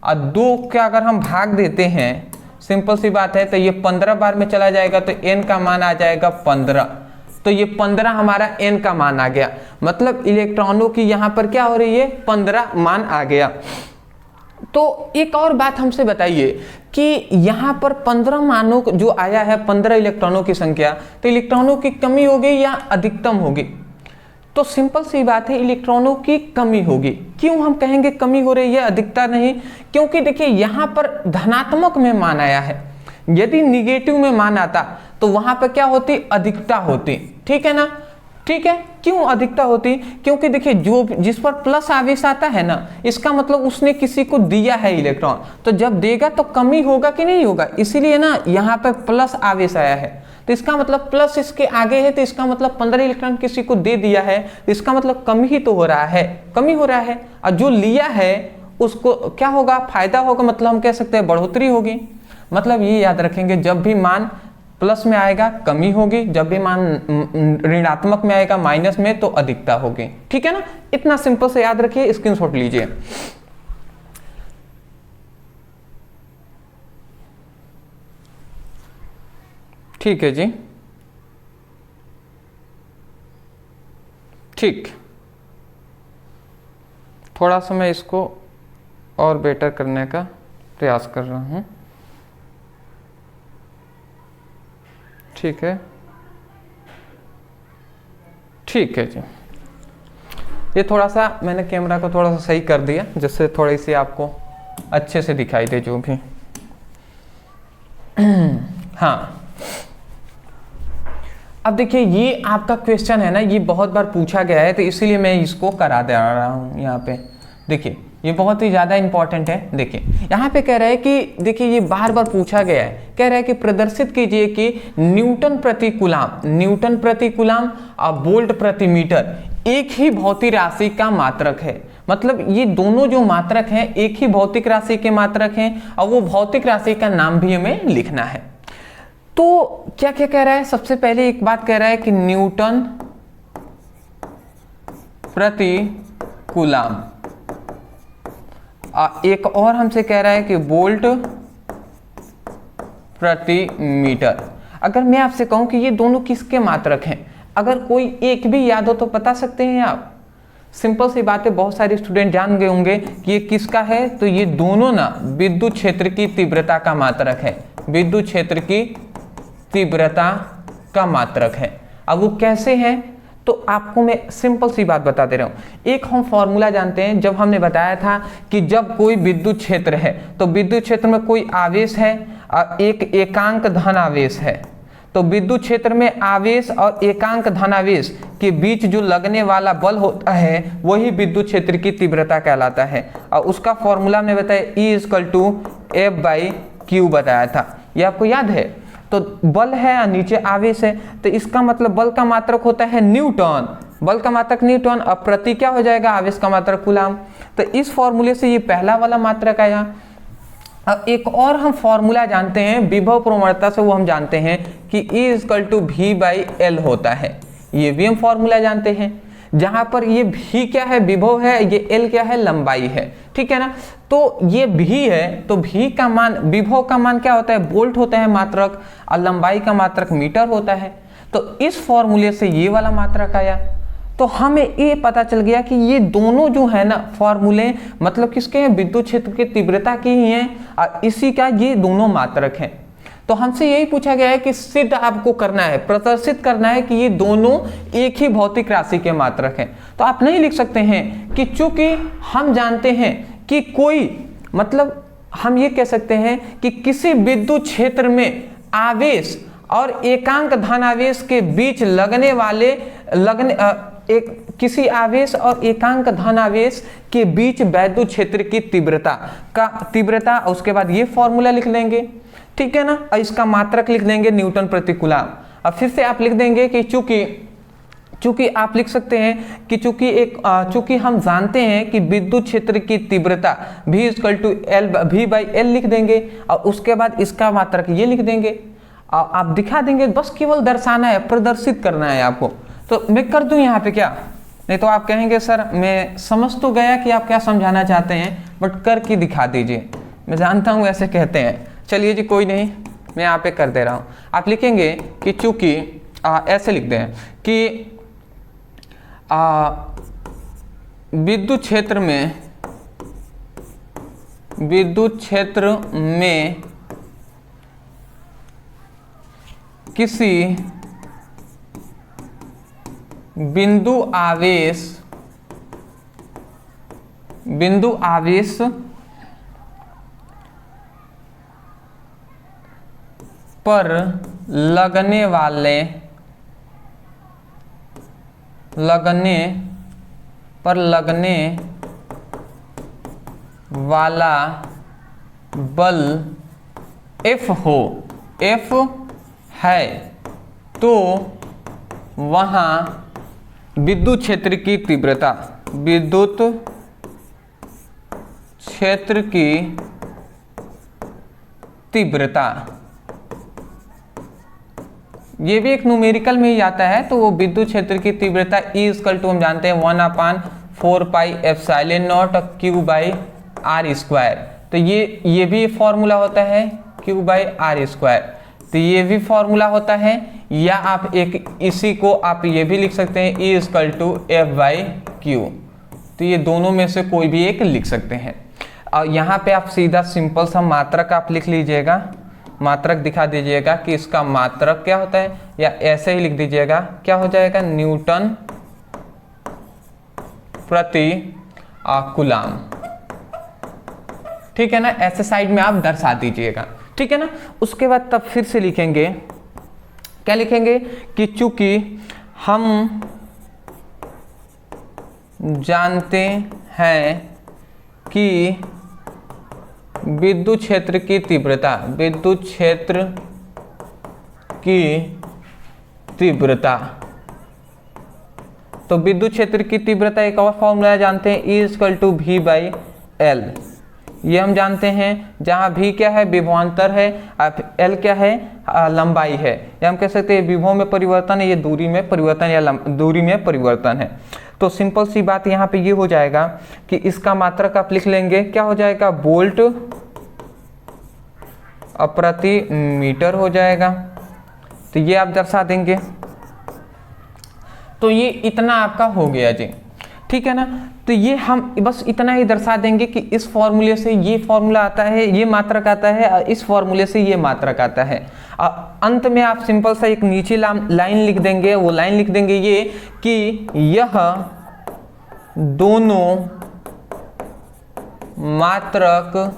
और 2 का अगर हम भाग देते हैं, सिंपल सी बात है, तो ये 15 बार में चला जाएगा तो n का मान आ जाएगा 15। तो ये 15 हमारा n का मान आ गया, मतलब इलेक्ट्रॉनों की यहाँ पर क्या हो रही है? 15 मान आ गया। तो एक और बात हमसे बताइए कि यहाँ पर 15 मानों जो आया है, 15 इलेक्ट्रॉनों की संख्या, तो इलेक्ट्रॉनों की कमी होगी या अधिकतम होगी? तो सिंपल सी बात है, इलेक्ट्रॉनों की कमी होगी। क्यों हम कहेंगे कमी हो रही है, अधिकता नहीं? क्योंकि देखिए यहाँ पर धनात्मक में मान आया है, यदि निगेटिव में मान आता तो वहां पर क्या होती? अधिकता होती, ठीक है ना। ठीक है, क्यों अधिकता होती? क्योंकि देखिए जो जिस पर प्लस आवेश आता है ना, इसका मतलब उसने किसी को दिया है इलेक्ट्रॉन, तो जब देगा तो कमी होगा कि नहीं होगा? इसीलिए ना यहाँ पे प्लस आवेश आया है, तो इसका मतलब प्लस इसके आगे है, तो इसका मतलब 15 इलेक्ट्रॉन किसी को दे दिया है, तो इसका मतलब कमी ही तो हो रहा है, कमी हो रहा है। और जो लिया है उसको क्या होगा? फायदा होगा, मतलब हम कह सकते हैं बढ़ोतरी होगी। मतलब ये याद रखेंगे, जब भी मान प्लस में आएगा कमी होगी, जब भी मान ऋणात्मक में आएगा माइनस में तो अधिकता होगी, ठीक है ना। इतना सिंपल से याद रखिए, स्क्रीनशॉट लीजिए। ठीक है जी, ठीक। थोड़ा सा मैं इसको और बेटर करने का प्रयास कर रहा हूं, ठीक है, ठीक है जी। ये थोड़ा सा मैंने कैमरा को थोड़ा सा सही कर दिया, जिससे थोड़ी सी आपको अच्छे से दिखाई दे जो भी। हाँ, अब देखिए ये आपका क्वेश्चन है ना, ये बहुत बार पूछा गया है, तो इसीलिए मैं इसको करा दे रहा हूँ यहाँ पे। देखिए ये बहुत ही ज़्यादा इंपॉर्टेंट है। देखिए यहाँ पे कह रहा है कि, देखिए ये बार बार पूछा गया है, कह रहा है कि प्रदर्शित कीजिए कि न्यूटन प्रति कूलाम और वोल्ट प्रति मीटर एक ही भौतिक राशि का मात्रक है। मतलब ये दोनों जो मात्रक हैं एक ही भौतिक राशि के मात्रक हैं, और वो भौतिक राशि का नाम भी हमें लिखना है। तो क्या क्या कह रहा है? सबसे पहले एक बात कह रहा है कि न्यूटन प्रति कूलाम, एक और हमसे कह रहा है कि वोल्ट प्रति मीटर। अगर मैं आपसे कहूं कि ये दोनों किसके मात्रक हैं, अगर कोई एक भी याद हो तो बता सकते हैं आप? सिंपल सी बात है, बहुत सारे स्टूडेंट जान गए होंगे कि ये किसका है, तो ये दोनों ना विद्युत क्षेत्र की तीव्रता का मात्रक है, विद्युत क्षेत्र की तीव्रता का मात्रक है। अब वो कैसे है तो आपको मैं सिंपल सी बात बता दे रहा हूं। एक हम फॉर्मूला जानते हैं, जब हमने बताया था कि जब कोई विद्युत क्षेत्र है तो विद्युत क्षेत्र में कोई आवेश है और एक एकांक धन आवेश है, तो विद्युत क्षेत्र में आवेश और एकांक धनावेश के बीच जो लगने वाला बल होता है वही विद्युत क्षेत्र की तीव्रता कहलाता है। और उसका फॉर्मूला हमने बताया E = F/Q बताया था, ये आपको याद है। तो बल है और नीचे आवेश है, तो इसका मतलब बल का मात्रक होता है न्यूटन, बल का मात्रक न्यूटन, और प्रति क्या हो जाएगा? आवेश का मात्रक कूलाम। तो इस फॉर्मूले से ये पहला वाला मात्रक आया। अब एक और हम फॉर्मूला जानते हैं विभव प्रवणता से, वो हम जानते हैं कि E = V/L होता है, ये भी हम फॉर्मूला जानते हैं। जहां पर ये V क्या है? विभव है, ये L क्या है? लंबाई है, ठीक है ना। तो ये भी है, तो भी का मान, विभव का मान क्या होता है, वोल्ट होता है मात्रक, और लंबाई का मात्रक मीटर होता है। तो इस फॉर्मूले से ये वाला मात्रक आया। तो हमें ये पता चल गया कि ये दोनों जो है ना फॉर्मूले मतलब किसके हैं, विद्युत क्षेत्र की तीव्रता की ही हैं, और इसी का ये दोनों मात्रक हैं। तो हमसे यही पूछा गया है कि सिद्ध आपको करना है, प्रदर्शित करना है कि ये दोनों एक ही भौतिक राशि के मात्रक हैं। तो आप नहीं लिख सकते हैं कि चूंकि हम जानते हैं कि कोई, मतलब हम ये कह सकते हैं कि किसी विद्युत क्षेत्र में आवेश और एकांक धनावेश के बीच किसी आवेश और एकांक धनावेश के बीच वैद्युत क्षेत्र की तीव्रता, उसके बाद ये फॉर्मूला लिख लेंगे, ठीक है ना, और इसका मात्रक लिख देंगे न्यूटन प्रति कूलम। अब फिर से आप लिख देंगे कि चूंकि आप लिख सकते हैं कि चूंकि हम जानते हैं कि विद्युत क्षेत्र की तीव्रता V/L लिख देंगे, और उसके बाद इसका मात्रक ये लिख देंगे, और आप दिखा देंगे, बस केवल दर्शाना है, प्रदर्शित करना है आपको। तो मैं कर दूं यहाँ पे क्या, नहीं तो आप कहेंगे सर मैं समझ तो गया कि आप क्या समझाना चाहते हैं, बट करके दिखा दीजिए। मैं जानता हूँ ऐसे कहते हैं, चलिए जी कोई नहीं, मैं यहाँ पे कर दे रहा हूँ। आप लिखेंगे कि चूंकि ऐसे लिख दें कि विद्युत क्षेत्र में किसी बिंदु आवेश पर लगने वाला बल F है, तो वहाँ विद्युत क्षेत्र की तीव्रता ये भी एक न्यूमेरिकल में ही आता है। तो वो विद्युत क्षेत्र की तीव्रता E हम जानते हैं 1/4πε0 Q/r²। तो ये भी फॉर्मूला होता है Q/r²। तो ये भी फॉर्मूला होता है, या आप इसी को आप ये भी लिख सकते हैं E=F/Q। तो ये दोनों में से कोई भी एक लिख सकते हैं। और यहाँ पे आप सीधा सिंपल सा मात्रक आप लिख लीजिएगा, मात्रक दिखा दीजिएगा कि इसका मात्रक क्या होता है, या ऐसे ही लिख दीजिएगा, क्या हो जाएगा, न्यूटन प्रति कूलम। ठीक है ना, ऐसे साइड में आप दर्शा दीजिएगा, ठीक है ना। उसके बाद तब फिर से लिखेंगे, क्या लिखेंगे कि चूंकि हम जानते हैं कि विद्युत क्षेत्र की तीव्रता, तो विद्युत क्षेत्र की तीव्रता एक और फॉर्मूला जानते हैं E=V/L। ये हम जानते हैं, जहाँ V क्या है, विभवांतर है, L क्या है, लंबाई है। या हम कह सकते हैं विभव में परिवर्तन है, ये दूरी में परिवर्तन या दूरी में परिवर्तन है। तो सिंपल सी बात यहाँ पे ये हो जाएगा कि इसका मात्रक आप लिख लेंगे, क्या हो जाएगा, वोल्ट प्रति मीटर हो जाएगा। तो ये आप दर्शा देंगे। तो ये इतना आपका हो गया जी, ठीक है ना। तो ये हम बस इतना ही दर्शा देंगे कि इस फॉर्मूले से ये फॉर्मूला आता है, ये मात्रक आता है, और इस फॉर्मूले से ये मात्रक आता है। अंत में आप सिंपल सा एक नीचे लाइन लिख देंगे, वो लाइन लिख देंगे ये कि यह दोनों मात्रक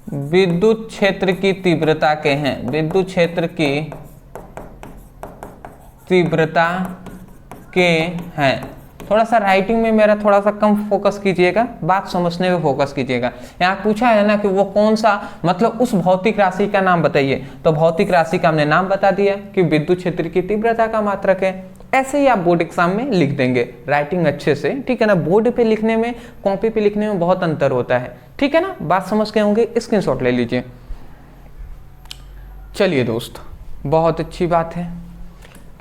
विद्युत क्षेत्र की तीव्रता के हैं, विद्युत क्षेत्र की तीव्रता के हैं। थोड़ा सा राइटिंग में मेरा थोड़ा सा कम फोकस कीजिएगा, बात समझने में फोकस कीजिएगा। यहाँ पूछा है ना कि वो कौन सा, मतलब उस भौतिक राशि का नाम बताइए, तो भौतिक राशि का हमने नाम बता दिया कि विद्युत क्षेत्र की तीव्रता का मात्रक है। ऐसे ही आप बोर्ड एग्जाम में लिख देंगे, राइटिंग अच्छे से, ठीक है ना। बोर्ड पे लिखने में, कॉपी पे लिखने में बहुत अंतर होता है, ठीक है ना। बात समझ गए होंगे, स्क्रीनशॉट ले लीजिए। चलिए दोस्त, बहुत अच्छी बात है,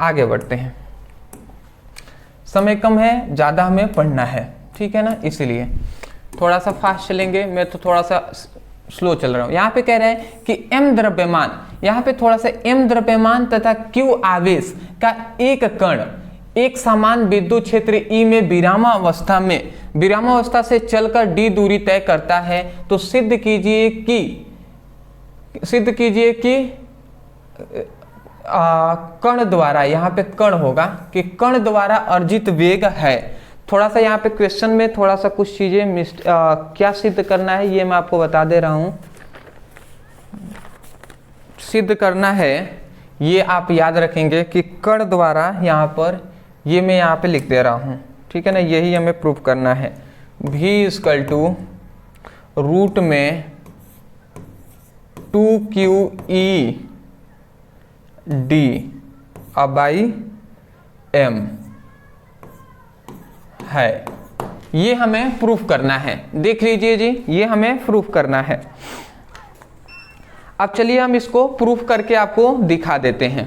आगे बढ़ते हैं। समय कम है, ज़्यादा हमें पढ़ना है, ठीक है ना, इसलिए थोड़ा सा फास्ट चलेंगे, मैं तो थोड़ा सा स्लो चल रहा हूँ। यहाँ पे कह रहे हैं कि m द्रव्यमान, यहाँ पे थोड़ा सा m द्रव्यमान तथा q आवेश का एक कण एक समान विद्युत क्षेत्र E में विरामावस्था से चलकर d दूरी तय करता है, तो सिद्ध कीजिए कि कण द्वारा, यहाँ पे कण होगा कि कण द्वारा अर्जित वेग है। थोड़ा सा यहाँ पे क्वेश्चन में थोड़ा सा कुछ चीजें क्या सिद्ध करना है ये मैं आपको बता दे रहा हूँ। सिद्ध करना है ये आप याद रखेंगे कि कण द्वारा, यहाँ पर ये मैं यहाँ पे लिख दे रहा हूँ, ठीक है ना, यही हमें प्रूफ करना है। v इक्वल टू रूट में 2qE d बाई m है, ये हमें प्रूफ करना है। देख लीजिए जी, ये हमें प्रूफ करना है। अब चलिए हम इसको प्रूफ करके आपको दिखा देते हैं,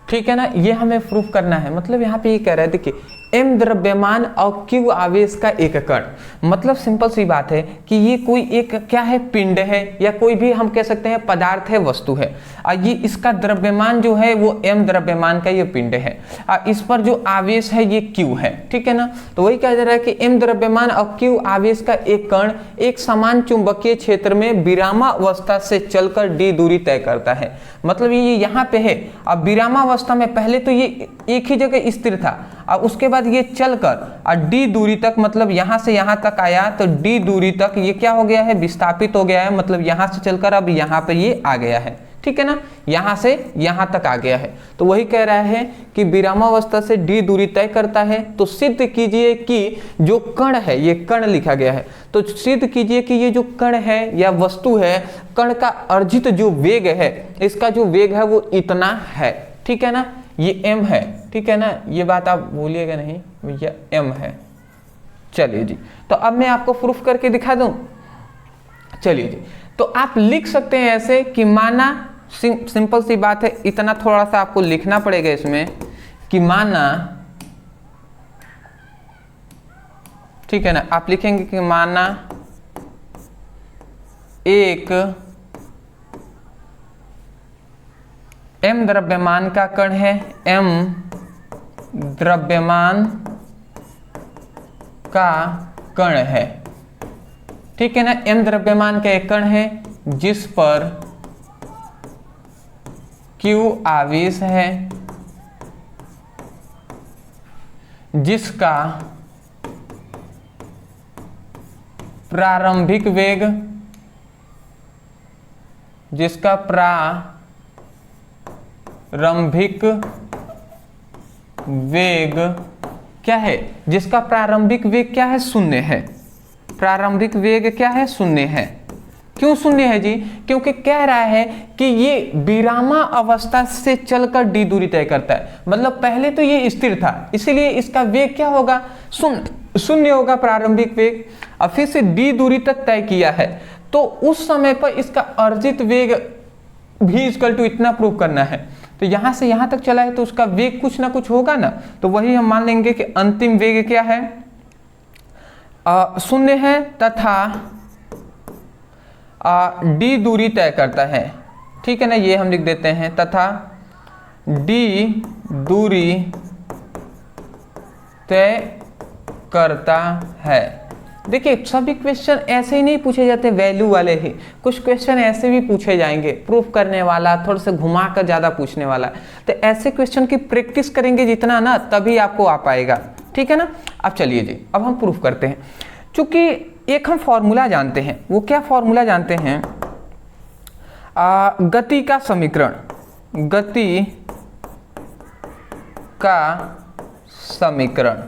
ठीक है ना। ये हमें प्रूफ करना है, मतलब यहाँ पे ये कह रहा है, देखिए m द्रव्यमान और q आवेश का एक कण, मतलब सिंपल सी बात है कि ये कोई एक क्या है, पिंड है, या कोई भी हम कह सकते हैं पदार्थ है, वस्तु है। और ये इसका द्रव्यमान जो है वो m द्रव्यमान का ये पिंड है, और इस पर जो आवेश है ये q है, ठीक है ना। तो वही कहा जा रहा है कि m द्रव्यमान और q आवेश का एक कण एक समान चुंबकीय क्षेत्र में विरामावस्था से चलकर d दूरी तय करता है। मतलब ये यहाँ पे है, अब विरामावस्था में पहले तो ये एक ही जगह स्थिर था, और उसके बाद ये चलकर और d दूरी तक, मतलब यहाँ से यहाँ तक आया, तो d दूरी तक ये क्या हो गया है, विस्थापित हो गया है, मतलब यहाँ से चलकर अब यहाँ पे ये आ गया है, ठीक है ना, यहाँ से यहाँ तक आ गया है। तो वही कह रहा है कि विरामावस्था से d दूरी तय करता है, तो सिद्ध कीजिए कि जो कण है, ये कण लिखा गया है, तो सिद्ध कीजिए कि ये जो कण है या वस्तु है, कण का अर्जित जो वेग है, इसका जो वेग है वो इतना है, ठीक है ना, ये m है, ठीक है ना, ये बात आप भूलिएगा नहीं, भैया m है। चलिए जी, तो अब मैं आपको प्रूफ करके दिखा दूं। चलिए जी, तो आप लिख सकते हैं ऐसे कि माना, सिंपल सी बात है, इतना थोड़ा सा आपको लिखना पड़ेगा इसमें कि माना, ठीक है ना, आप लिखेंगे कि माना एक m द्रव्यमान का कण है, m द्रव्यमान का कण है, ठीक है ना, m द्रव्यमान का एक कण है जिस पर q आवेश है, जिसका प्रारंभिक वेग, क्या है, जिसका प्रारंभिक वेग क्या है, शून्य है। प्रारंभिक वेग क्या है, शून्य है। क्यों शून्य है जी, क्योंकि कह रहा है कि ये विरामा अवस्था से चलकर d दूरी तय करता है, मतलब पहले तो ये स्थिर था, इसीलिए इसका वेग क्या होगा, शून्य होगा प्रारंभिक वेग। और फिर से d दूरी तक तय किया है, तो उस समय पर इसका अर्जित वेग v इक्वल टू इतना प्रूव करना है। तो यहां से यहां तक चला है तो उसका वेग कुछ ना कुछ होगा ना, तो वही हम मान लेंगे कि अंतिम वेग क्या है, शून्य है तथा d दूरी तय करता है, ठीक है ना, ये हम लिख देते हैं, तथा d दूरी तय करता है। देखिए सभी क्वेश्चन ऐसे ही नहीं पूछे जाते वैल्यू वाले ही, कुछ क्वेश्चन ऐसे भी पूछे जाएंगे, प्रूफ करने वाला, थोड़ा सा घुमा कर ज़्यादा पूछने वाला। तो ऐसे क्वेश्चन की प्रैक्टिस करेंगे जितना ना, तभी आपको आ पाएगा, ठीक है ना। अब चलिए जी, अब हम प्रूफ करते हैं। चूंकि एक हम फॉर्मूला जानते हैं, वो क्या फॉर्मूला जानते हैं, गति का समीकरण, गति का समीकरण।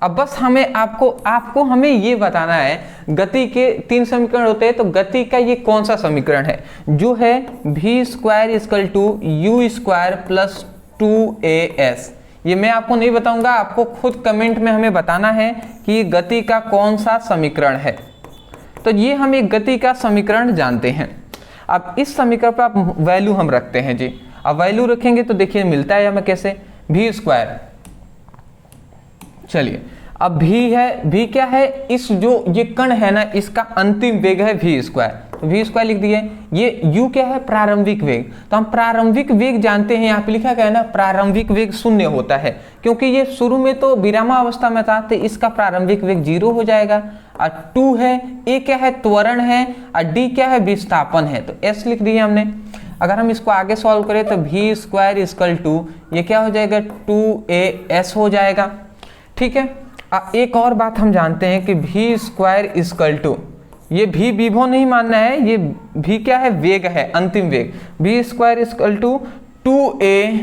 अब बस हमें आपको हमें ये बताना है, गति के 3 समीकरण होते हैं, तो गति का ये कौन सा समीकरण है, जो है v square equal to u square plus 2as। ये मैं आपको नहीं बताऊंगा, आपको खुद कमेंट में हमें बताना है कि गति का कौन सा समीकरण है। तो ये हम एक गति का समीकरण जानते हैं। अब इस समीकरण पर आप वैल्यू हम रखते हैं जी। अब वैल्यू रखेंगे तो देखिए मिलता है हमें कैसे, v स्क्वायर। चलिए अब भी है, भी क्या है, इस जो ये कण है ना इसका अंतिम वेग है v स्क्वायर, तो v स्क्वायर लिख दिए। ये u क्या है, प्रारंभिक वेग, तो हम प्रारंभिक वेग जानते हैं, यहाँ पे लिखा गया है ना प्रारंभिक वेग 0 होता है, क्योंकि ये शुरू में तो विरामावस्था में था, तो इसका प्रारंभिक वेग 0 हो जाएगा। और 2 है, a क्या है, त्वरण है, और d क्या है, विस्थापन है, तो s लिख दिए हमने। अगर हम इसको आगे सॉल्व करें तो v स्क्वायर इक्वल टू ये क्या हो जाएगा, 2as हो जाएगा। ठीक है, एक और बात हम जानते हैं कि v स्क्वायर इक्वल टू, ये भी विभव नहीं मानना है, ये भी क्या है, वेग है, अंतिम वेग। v square equal to 2a,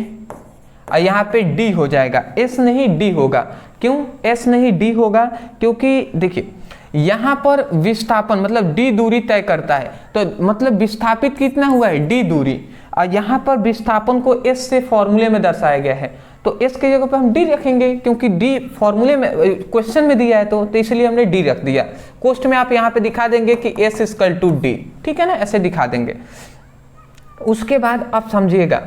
यहाँ पे d हो जाएगा, s नहीं d होगा। क्यों s नहीं d होगा, क्योंकि देखिए यहाँ पर विस्थापन मतलब d दूरी तय करता है, तो मतलब विस्थापित कितना हुआ है, d दूरी, और यहाँ पर विस्थापन को s से फॉर्मूले में दर्शाया गया है, तो s की जगह पर हम d रखेंगे, क्योंकि d फॉर्मूले में क्वेश्चन में दिया है, तो इसलिए हमने d रख दिया। क्वेश्चन में आप यहाँ पे दिखा देंगे कि s इक्वल टू d, ठीक है ना, ऐसे दिखा देंगे। उसके बाद आप समझिएगा,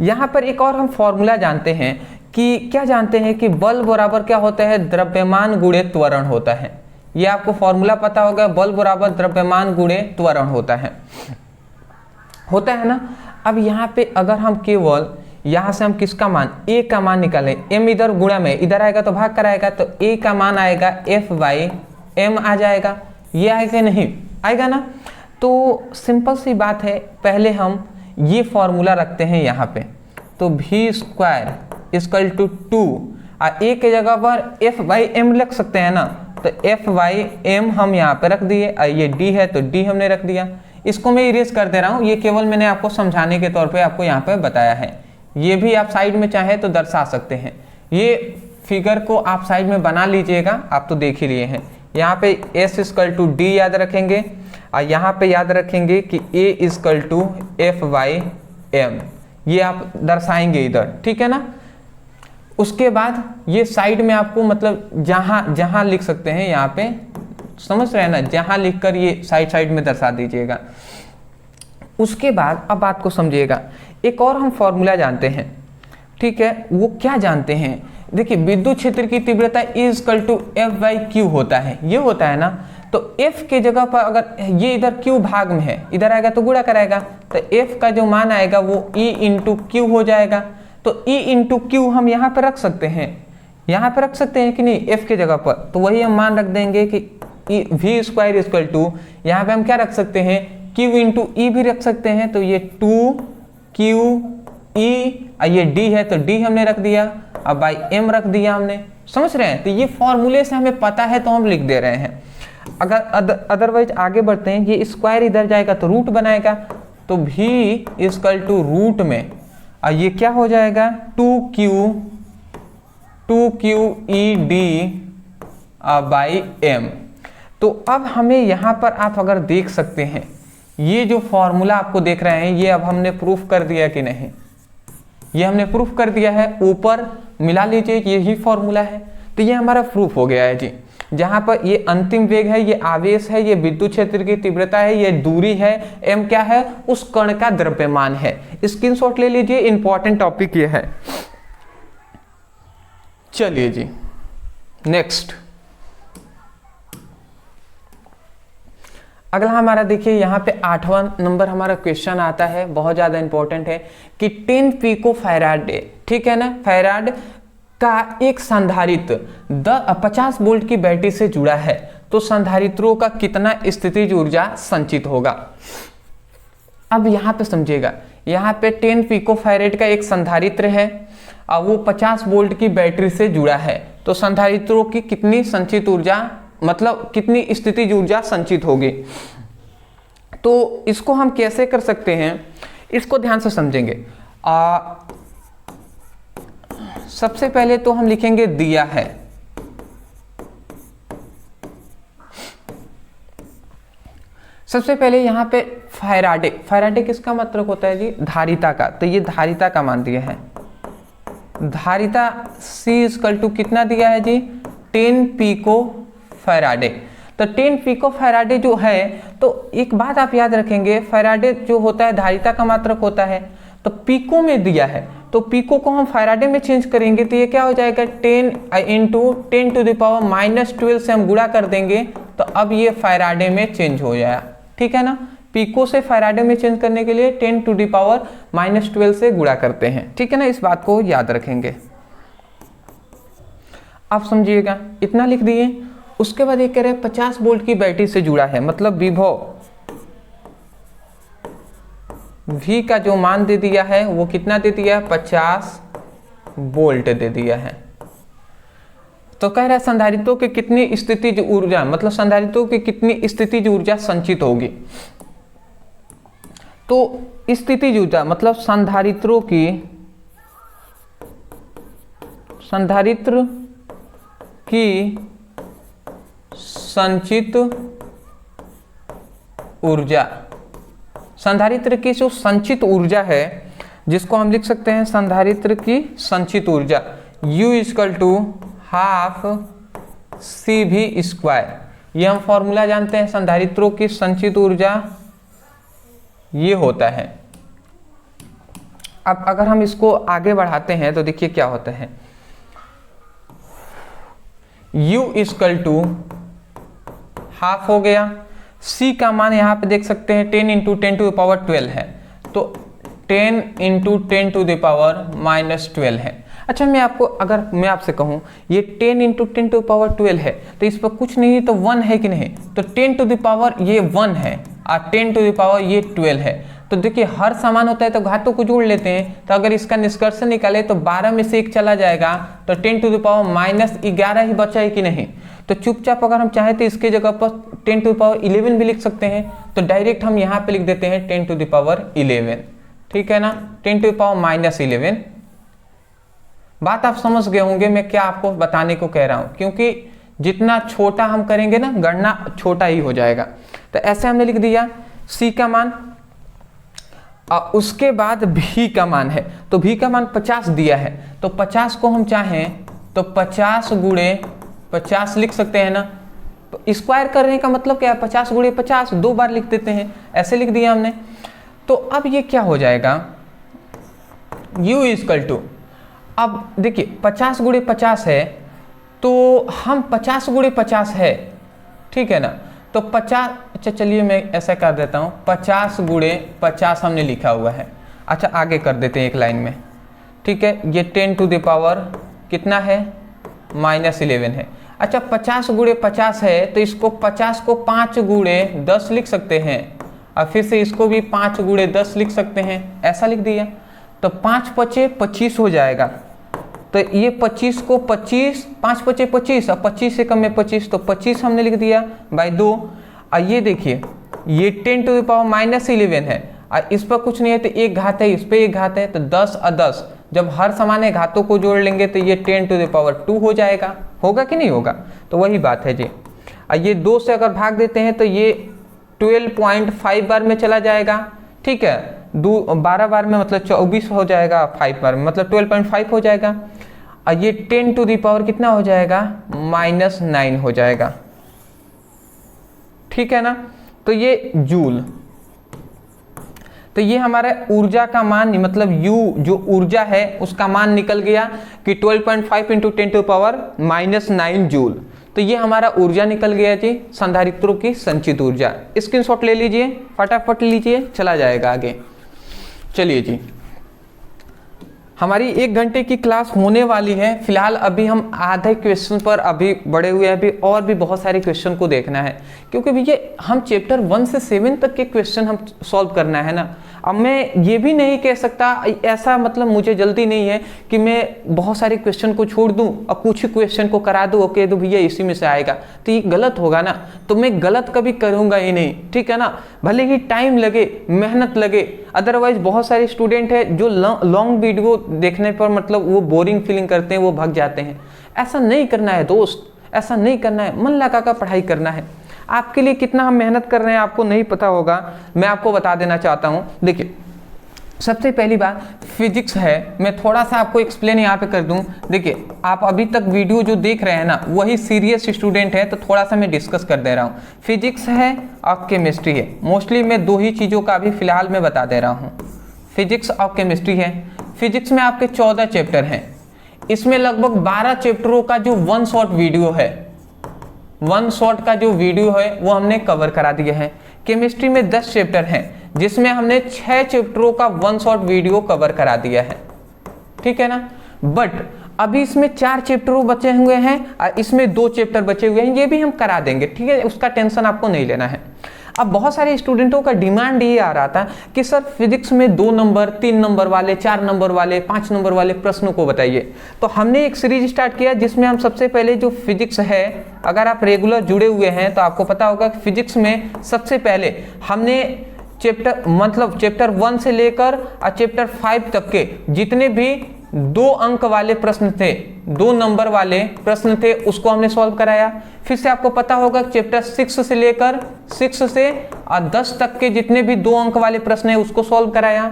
यहाँ पर एक और हम फॉर्मूला जानते हैं कि क्या जानते हैं कि बल बराबर क्या होता है, द्रव्यमान गुणे त्वरण होता है। ये आपको फॉर्मूला पता होगा, बल बराबर द्रव्यमान गुणे त्वरण होता है ना। अब यहाँ पे अगर हम केवल यहाँ से हम किसका मान, a का मान निकालें, m इधर गुणा में इधर आएगा तो भाग कराएगा, तो a का मान आएगा f बाई m आ जाएगा, ये आएगा नहीं, आएगा ना। तो सिंपल सी बात है, पहले हम ये फॉर्मूला रखते हैं यहाँ पे, तो v स्क्वायर इक्वल टू 2, और a के जगह पर f बाई m लिख सकते हैं ना, तो f बाई m हम यहाँ पे रख दिए, और ये d है तो d हमने रख दिया। इसको मैं इरेज कर दे रहा हूँ, ये केवल मैंने आपको समझाने के तौर पे आपको यहाँ पे बताया है। ये भी आप साइड में चाहे तो दर्शा सकते हैं, ये फिगर को आप साइड में बना लीजिएगा, आप तो देख ही लिए हैं। यहाँ पे s इक्वल टू d याद रखेंगे, और यहाँ पे याद रखेंगे कि a equal to f by m, ये आप दर्शाएंगे इधर, ठीक है ना। उसके बाद ये साइड में आपको मतलब जहाँ लिख सकते हैं, यहाँ पे समझ रहे हैं ना, जहाँ लिखकर ये साइड में दर्शा दीजिएगा। उसके बाद अब बात को समझिएगा, एक और हम फॉर्मूला जानते हैं, ठीक है, वो क्या जानते हैं, देखिए विद्युत क्षेत्र की तीव्रता E equal to F by Q होता है, ये होता है ना। तो F के जगह पर अगर ये इधर Q भाग में है, इधर आएगा तो गुणा कराएगा, तो F का जो मान आएगा वो E इंटू क्यू हो जाएगा। तो E इंटू क्यू हम यहाँ पर रख सकते हैं, यहाँ पर रख सकते हैं कि नहीं, F के जगह पर, तो वही हम मान रख देंगे कि v स्क्वायर इक्वल टू, यहाँ पे हम क्या रख सकते हैं, Q इंटू ई भी रख सकते हैं, तो ये 2QE, ये D है तो D हमने रख दिया, अब बाई M रख दिया हमने, समझ रहे हैं। तो ये फॉर्मूले से हमें पता है तो हम लिख दे रहे हैं। अगर अदरवाइज आगे बढ़ते हैं, ये स्क्वायर इधर जाएगा तो रूट बनाएगा, तो v इक्वल टू रूट में, और ये क्या हो जाएगा 2QED बाई m। तो अब हमें यहाँ पर आप अगर देख सकते हैं, ये जो फॉर्मूला आपको देख रहे हैं, ये अब हमने प्रूफ कर दिया कि नहीं, ये हमने प्रूफ कर दिया है, ऊपर मिला लीजिए, यही फॉर्मूला है, तो ये हमारा प्रूफ हो गया है जी। जहाँ पर ये अंतिम वेग है, ये आवेश है, ये विद्युत क्षेत्र की तीव्रता है, ये दूरी है, m क्या है, उस कण का द्रव्यमान है। स्क्रीनशॉट ले लीजिए, इंपॉर्टेंट टॉपिक ये है। चलिए जी नेक्स्ट, अगला हमारा देखिए यहाँ पे 8वां नंबर हमारा क्वेश्चन आता है, बहुत ज़्यादा इंपॉर्टेंट है कि 10 पिको फैराडे, ठीक है ना, फैराड का एक संधारित्र 50 वोल्ट की बैटरी से जुड़ा है, तो संधारित्रों का कितना स्थितिज ऊर्जा संचित होगा। अब यहाँ पे समझिएगा, यहाँ पे 10 पिको फैराड का एक संधारित्र है और वो 50 वोल्ट की बैटरी से जुड़ा है, तो संधारित्रों की कितनी संचित ऊर्जा, मतलब कितनी स्थितिज ऊर्जा संचित होगी। तो इसको हम कैसे कर सकते हैं, इसको ध्यान से समझेंगे। सबसे पहले तो हम लिखेंगे दिया है, सबसे पहले यहाँ पे फैराडे, फैराडे किसका मतलब होता है जी, धारिता का, तो ये धारिता का मान दिया है, धारिता C इक्वल टू कितना दिया है जी 10 पिको फैराडे। तो 10 पिको फैराडे जो है, तो एक बात आप याद रखेंगे, फैराडे जो होता है धारिता का मात्रक होता है, तो पिको में दिया है, तो पिको को हम फैराडे में चेंज करेंगे तो ये क्या हो जाएगा 10 इंटू 10⁻⁻12 से हम गुणा कर देंगे तो अब ये फैराडे में चेंज हो जाएगा, ठीक है ना। पिको से फैराडे में चेंज करने के लिए 10⁻⁻12 से गुणा करते हैं, ठीक है ना। इस बात को याद रखेंगे, आप समझिएगा। इतना लिख दिए। उसके बाद ये कह रहे हैं 50 वोल्ट की बैटरी से जुड़ा है, मतलब विभव V का जो मान दे दिया है वो कितना दे दिया है 50 वोल्ट दे दिया है। तो कह रहा है संधारित्रों की कितनी स्थितिज ऊर्जा, मतलब संधारित्रों की कितनी स्थितिज ऊर्जा संचित होगी। तो स्थितिज ऊर्जा मतलब संधारित्रों की संचित ऊर्जा, संधारित्र की जो संचित ऊर्जा है जिसको हम लिख सकते हैं संधारित्र की संचित ऊर्जा U = ½ CV²। ये हम फॉर्मूला जानते हैं संधारित्रों की संचित ऊर्जा ये होता है। अब अगर हम इसको आगे बढ़ाते हैं तो देखिए क्या होता है, U = ½ हो गया। C का मान यहाँ पे देख सकते हैं 10 × 10⁻12 है, तो 10 × 10⁻⁻12 है। अच्छा अगर मैं आपसे कहूँ ये 10 × 10⁻12 है तो इस पर कुछ नहीं तो 1 है कि नहीं, तो 10 to the power ये 1 है और 10 to the power ये 12 है। तो देखिए हर समान होता है तो घातों को जोड़ लेते हैं, तो अगर इसका निष्कर्ष निकाले तो 12 में से 1 चला जाएगा तो 10 to the power -11 ही बचा है कि नहीं। तो चुपचाप अगर हम चाहें तो इसके जगह पर 10 to the power 11 भी लिख सकते हैं, तो डायरेक्ट हम यहाँ पे लिख देते हैं 10 to the power 11, ठीक है ना, 10 to the power -11। बात आप समझ गए होंगे मैं क्या आपको बताने को कह रहा हूँ, क्योंकि जितना छोटा हम करेंगे ना गणना छोटा ही हो जाएगा। तो ऐसे हमने लिख दिया C का मान, उसके बाद V का मान है, तो V का मान 50 दिया है, तो 50 को हम चाहें तो 50 × 50 लिख सकते हैं ना। स्क्वायर करने का मतलब क्या है, 50 × 50 2 बार लिख देते हैं, ऐसे लिख दिया हमने। तो अब ये क्या हो जाएगा U = अब देखिए 50 × 50 है तो हम 50 × 50 है, ठीक है ना, तो 50, अच्छा चलिए मैं ऐसा कर देता हूँ 50 × 50 हमने लिखा हुआ है। अच्छा आगे कर देते हैं एक लाइन में, ठीक है। ये 10 to the power कितना है -11 है। अच्छा 50 × 50 है तो इसको 50 को 5 × 10 लिख सकते हैं, और फिर से इसको भी 5 × 10 लिख सकते हैं, ऐसा लिख दिया। तो 5 × 5 = 25 हो जाएगा, तो ये 25 को 25, 5 × 5 = 25 और 25 से कम में 25, तो 25 हमने लिख दिया /2। और ये देखिए ये 10 to the power -11 है और इस पर कुछ नहीं है तो एक घात है, इस पर एक घात है, तो 10 और 10 जब हर समान घातों को जोड़ लेंगे तो ये 10 to the power 2 हो जाएगा, होगा कि नहीं होगा। तो वही बात है जी। और ये 2 से अगर भाग देते हैं तो ये 12.5 बार में चला जाएगा, ठीक है, 12 बार में मतलब 24 हो जाएगा, 5 बार में मतलब 12.5 हो जाएगा। और ये 10 to the power कितना हो जाएगा -9 हो जाएगा, ठीक है ना। तो ये जूल, तो ये हमारा ऊर्जा का मान मतलब U जो ऊर्जा है उसका मान निकल गया कि 12.5 × 10 to the power -9 जूल। तो ये हमारा ऊर्जा निकल गया जी, संधारित्रों की संचित ऊर्जा। स्क्रीनशॉट ले लीजिए, फटाफट लीजिए, चला जाएगा आगे। चलिए जी, हमारी 1 घंटे की क्लास होने वाली है। फिलहाल अभी हम आधे क्वेश्चन पर अभी बढ़े हुए हैं, अभी और भी बहुत सारे क्वेश्चन को देखना है, क्योंकि भैया हम चैप्टर 1 से 7 तक के क्वेश्चन हम सॉल्व करना है ना। अब मैं ये भी नहीं कह सकता, ऐसा मतलब मुझे जल्दी नहीं है कि मैं बहुत सारे क्वेश्चन को छोड़ दूं और कुछ क्वेश्चन को करा दूं, ओके तो भैया इसी में से आएगा, तो ये गलत होगा ना। तो मैं गलत कभी करूंगा ही नहीं, ठीक है ना, भले ही टाइम लगे, मेहनत लगे। अदरवाइज बहुत सारे स्टूडेंट है जो लॉन्ग वीडियो देखने पर मतलब वो बोरिंग फीलिंग करते हैं, वो भाग जाते हैं। ऐसा नहीं करना है दोस्त, ऐसा नहीं करना है, मन लगा कर पढ़ाई करना है। आपके लिए कितना हम मेहनत कर रहे हैं आपको नहीं पता होगा, मैं आपको बता देना चाहता हूं। देखिए सबसे पहली बात फिजिक्स है, मैं थोड़ा सा आपको एक्सप्लेन यहाँ पे कर दूं। देखिए आप अभी तक वीडियो जो देख रहे हैं ना वही सीरियस स्टूडेंट है, तो थोड़ा सा मैं डिस्कस कर दे रहा हूँ। फिजिक्स है और केमिस्ट्री है, मोस्टली मैं 2 ही चीज़ों का अभी फिलहाल मैं बता दे रहा हूँ, फिजिक्स और केमिस्ट्री है। फिजिक्स में आपके 14 चैप्टर हैं, इसमें लगभग 12 चैप्टरों का जो वन शॉट वीडियो है, वन शॉट का जो वीडियो है वो हमने कवर करा दिया है। केमिस्ट्री में 10 चैप्टर हैं, जिसमें हमने 6 चैप्टरों का वन शॉट वीडियो कवर करा दिया है, ठीक है ना। बट अभी इसमें 4 चैप्टर बचे हुए हैं और इसमें 2 चैप्टर बचे हुए हैं, ये भी हम करा देंगे, ठीक है, उसका टेंशन आपको नहीं लेना है। अब बहुत सारे स्टूडेंटों का डिमांड ये आ रहा था कि सर फिजिक्स में 2 नंबर, 3 नंबर वाले, 4 नंबर वाले, 5 नंबर वाले प्रश्नों को बताइए। तो हमने एक सीरीज स्टार्ट किया जिसमें हम सबसे पहले जो फिजिक्स है, अगर आप रेगुलर जुड़े हुए हैं तो आपको पता होगा कि फिजिक्स में सबसे पहले हमने चैप्टर 1 से लेकर चैप्टर 5 तक के जितने भी 2 अंक वाले प्रश्न थे, 2 नंबर वाले प्रश्न थे, उसको हमने सॉल्व कराया। फिर से आपको पता होगा चैप्टर 6 से लेकर 6 से 10 तक के जितने भी 2 अंक वाले प्रश्न है उसको सॉल्व कराया।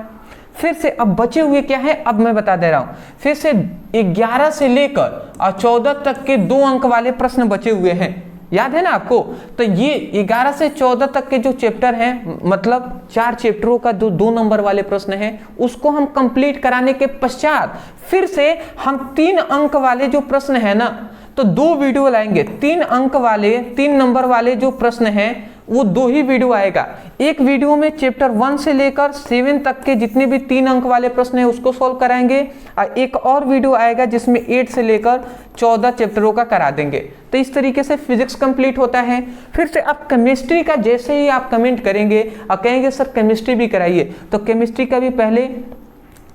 फिर से अब बचे हुए क्या है, अब मैं बता दे रहा हूं, फिर से 11 से लेकर 14 तक के 2 अंक वाले प्रश्न बचे हुए हैं, याद है ना आपको। तो ये 11 से 14 तक के जो चैप्टर हैं, मतलब 4 चैप्टरों का जो 2 नंबर वाले प्रश्न हैं, उसको हम कंप्लीट कराने के पश्चात फिर से हम 3 अंक वाले जो प्रश्न है ना, तो 2 वीडियो लाएंगे। 3 अंक वाले, 3 नंबर वाले जो प्रश्न हैं वो 2 ही वीडियो आएगा। एक वीडियो में चैप्टर 1 से लेकर 7 तक के जितने भी 3 अंक वाले प्रश्न हैं उसको सॉल्व कराएंगे, और एक और वीडियो आएगा जिसमें 8 से लेकर 14 चैप्टरों का करा देंगे। तो इस तरीके से फिजिक्स कंप्लीट होता है। फिर से आप केमिस्ट्री का जैसे ही आप कमेंट करेंगे और कहेंगे सर केमिस्ट्री भी कराइए, तो केमिस्ट्री का भी पहले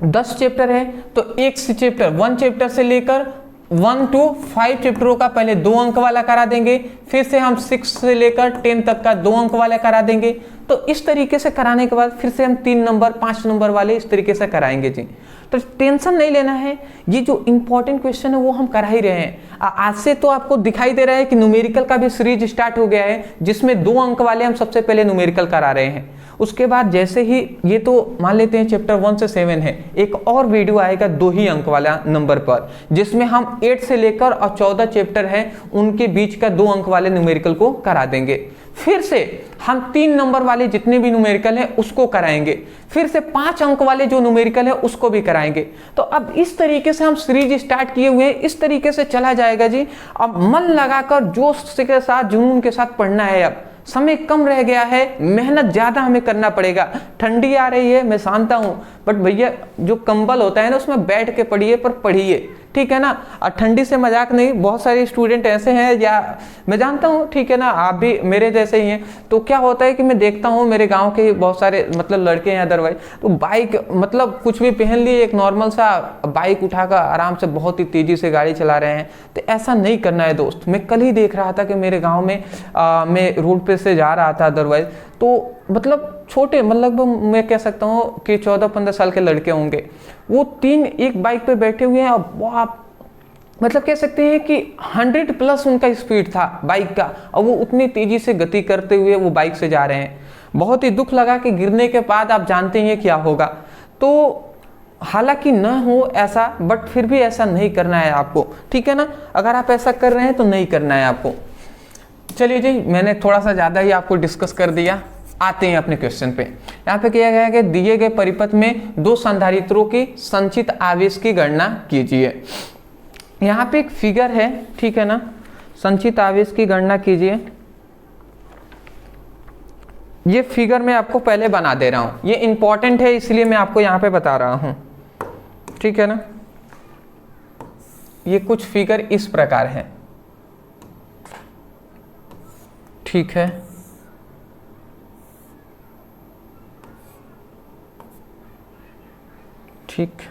10 चैप्टर है, तो एक से चैप्टर 1 चैप्टर से लेकर 1 to 5 चैप्टरों का पहले 2 अंक वाला करा देंगे, फिर से हम 6 से लेकर 10 तक का 2 अंक वाला करा देंगे। तो इस तरीके से कराने के बाद फिर से हम 3 नंबर, 5 नंबर वाले इस तरीके से कराएंगे जी। तो टेंशन नहीं लेना है, ये जो इंपॉर्टेंट क्वेश्चन है वो हम करा ही रहे हैं। आज से तो आपको दिखाई दे रहा है कि न्यूमेरिकल का भी सीरीज स्टार्ट हो गया है, जिसमें 2 अंक वाले हम सबसे पहले न्यूमेरिकल करा रहे हैं। उसके बाद जैसे ही ये तो मान लेते हैं चैप्टर 1 से 7 है, एक और वीडियो आएगा 2 ही अंक वाला नंबर पर, जिसमें हम 8 से लेकर 14 चैप्टर हैं उनके बीच का 2 अंक वाले न्यूमेरिकल को करा देंगे। फिर से हम 3 नंबर वाले जितने भी न्यूमेरिकल हैं उसको कराएंगे, फिर से 5 अंक वाले जो न्यूमेरिकल है उसको भी कराएंगे। तो अब इस तरीके से हम सीरीज स्टार्ट किए हुए हैं, इस तरीके से चला जाएगा जी। अब मन लगाकर जोश के साथ, जुनून के साथ पढ़ना है। अब समय कम रह गया है, मेहनत ज्यादा हमें करना पड़ेगा। ठंडी आ रही है, मैं जानता हूं, बट भैया जो कंबल होता है ना उसमें बैठ के पढ़िए, पर पढ़िए, ठीक है ना। और ठंडी से मजाक नहीं, बहुत सारे स्टूडेंट ऐसे हैं, या मैं जानता हूँ, ठीक है ना, आप भी मेरे जैसे ही हैं। तो क्या होता है कि मैं देखता हूँ मेरे गांव के बहुत सारे मतलब लड़के हैं अदरवाइज, तो बाइक मतलब कुछ भी पहन लिए, एक नॉर्मल सा बाइक उठाकर आराम से बहुत ही तेजी से गाड़ी चला रहे हैं। तो ऐसा नहीं करना है दोस्त। मैं कल ही देख रहा था कि मेरे गाँव में मैं रोड पे से जा रहा था अदरवाइज, तो मतलब छोटे, मतलब मैं कह सकता हूँ कि 14-15 साल के लड़के होंगे, वो 3 एक बाइक पे बैठे हुए हैं। अब वो आप मतलब कह सकते हैं कि 100+ उनका स्पीड था बाइक का, और वो उतनी तेजी से गति करते हुए वो बाइक से जा रहे हैं। बहुत ही दुख लगा कि गिरने के बाद आप जानते हैं क्या होगा। तो हालांकि न हो ऐसा, बट फिर भी ऐसा नहीं करना है आपको, ठीक है ना। अगर आप ऐसा कर रहे हैं तो नहीं करना है आपको। चलिए जी, मैंने थोड़ा सा ज़्यादा ही आपको डिस्कस कर दिया। आते हैं अपने क्वेश्चन पे। यहाँ पे किया गया है कि दिए गए परिपथ में 2 संधारित्रों की संचित आवेश की गणना कीजिए। यहाँ पे एक फिगर है, ठीक है ना, संचित आवेश की गणना कीजिए। ये फिगर मैं आपको पहले बना दे रहा हूँ, ये इंपॉर्टेंट है इसलिए मैं आपको यहाँ पे बता रहा हूँ, ठीक है ना। ये कुछ फिगर इस प्रकार है, ठीक है। ठीक,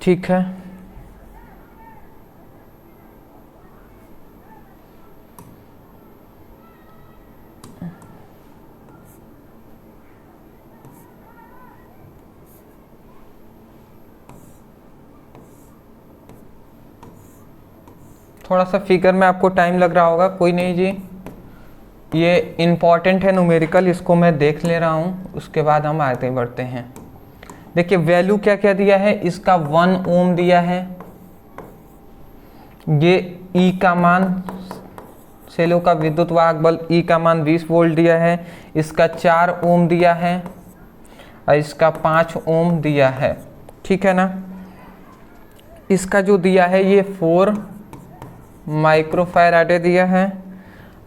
ठीक है। थोड़ा सा फिगर में आपको टाइम लग रहा होगा, कोई नहीं जी, ये इम्पॉर्टेंट है न्यूमेरिकल, इसको मैं देख ले रहा हूँ, उसके बाद हम आगे बढ़ते हैं। देखिए वैल्यू क्या क्या दिया है, इसका 1 ओम दिया है, ये ई का मान, सेलो का विद्युत वाहक बल ई का मान 20 वोल्ट दिया है, इसका 4 ओम दिया है और इसका 5 ओम दिया है, ठीक है ना। इसका जो दिया है ये 4 माइक्रोफैराडे दिया है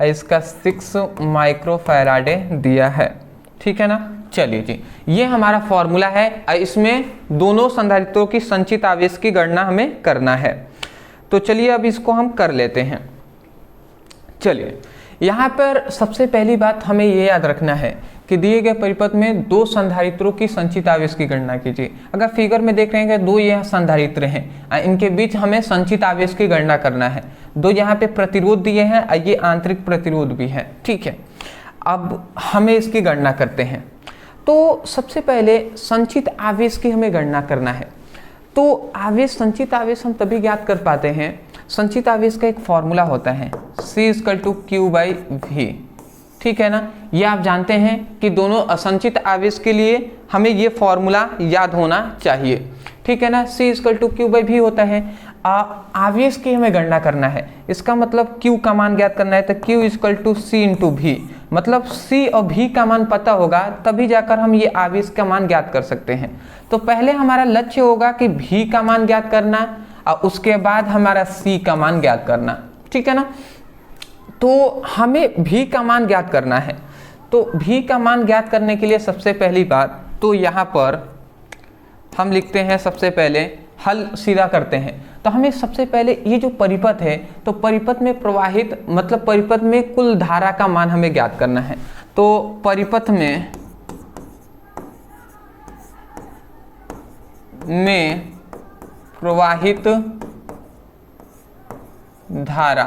और इसका 6 माइक्रोफैराडे दिया है, ठीक है ना। चलिए जी, ये हमारा फॉर्मूला है और इसमें दोनों संधारित्रों की संचित आवेश की गणना हमें करना है। तो चलिए अब इसको हम कर लेते हैं। चलिए यहाँ पर सबसे पहली बात हमें ये याद रखना है कि दिए गए परिपथ में दो संधारित्रों की संचित आवेश की गणना कीजिए। अगर फिगर में देख रहे हैं कि दो यह संधारित्र हैं, इनके बीच हमें संचित आवेश की गणना करना है। दो यहाँ पे प्रतिरोध दिए हैं और ये आंतरिक प्रतिरोध भी है, ठीक है। अब हमें इसकी गणना करते हैं। तो सबसे पहले संचित आवेश की हमें गणना करना है। तो आवेश, संचित आवेश हम तभी ज्ञात कर पाते हैं, संचित आवेश का एक फॉर्मूला होता है C=Q/V, ठीक है ना। ये आप जानते हैं कि दोनों असंचित आवेश के लिए हमें ये फॉर्मूला याद होना चाहिए, ठीक है ना। C=Q/V होता है। आवेश की हमें गणना करना है, इसका मतलब Q का मान ज्ञात करना है, तो Q=C/V, मतलब C और V का मान पता होगा तभी जाकर हम ये आवेश का मान ज्ञात कर सकते हैं। तो पहले हमारा लक्ष्य होगा कि V का मान ज्ञात करना और उसके बाद हमारा C का मान ज्ञात करना, ठीक है ना। तो हमें V का मान ज्ञात करना है। तो V का मान ज्ञात करने के लिए सबसे पहली बात तो यहाँ पर हम लिखते हैं, सबसे पहले हल सीधा करते हैं। तो हमें सबसे पहले ये जो परिपथ है, तो परिपथ में प्रवाहित, मतलब परिपथ में कुल धारा का मान हमें ज्ञात करना है। तो परिपथ में प्रवाहित धारा,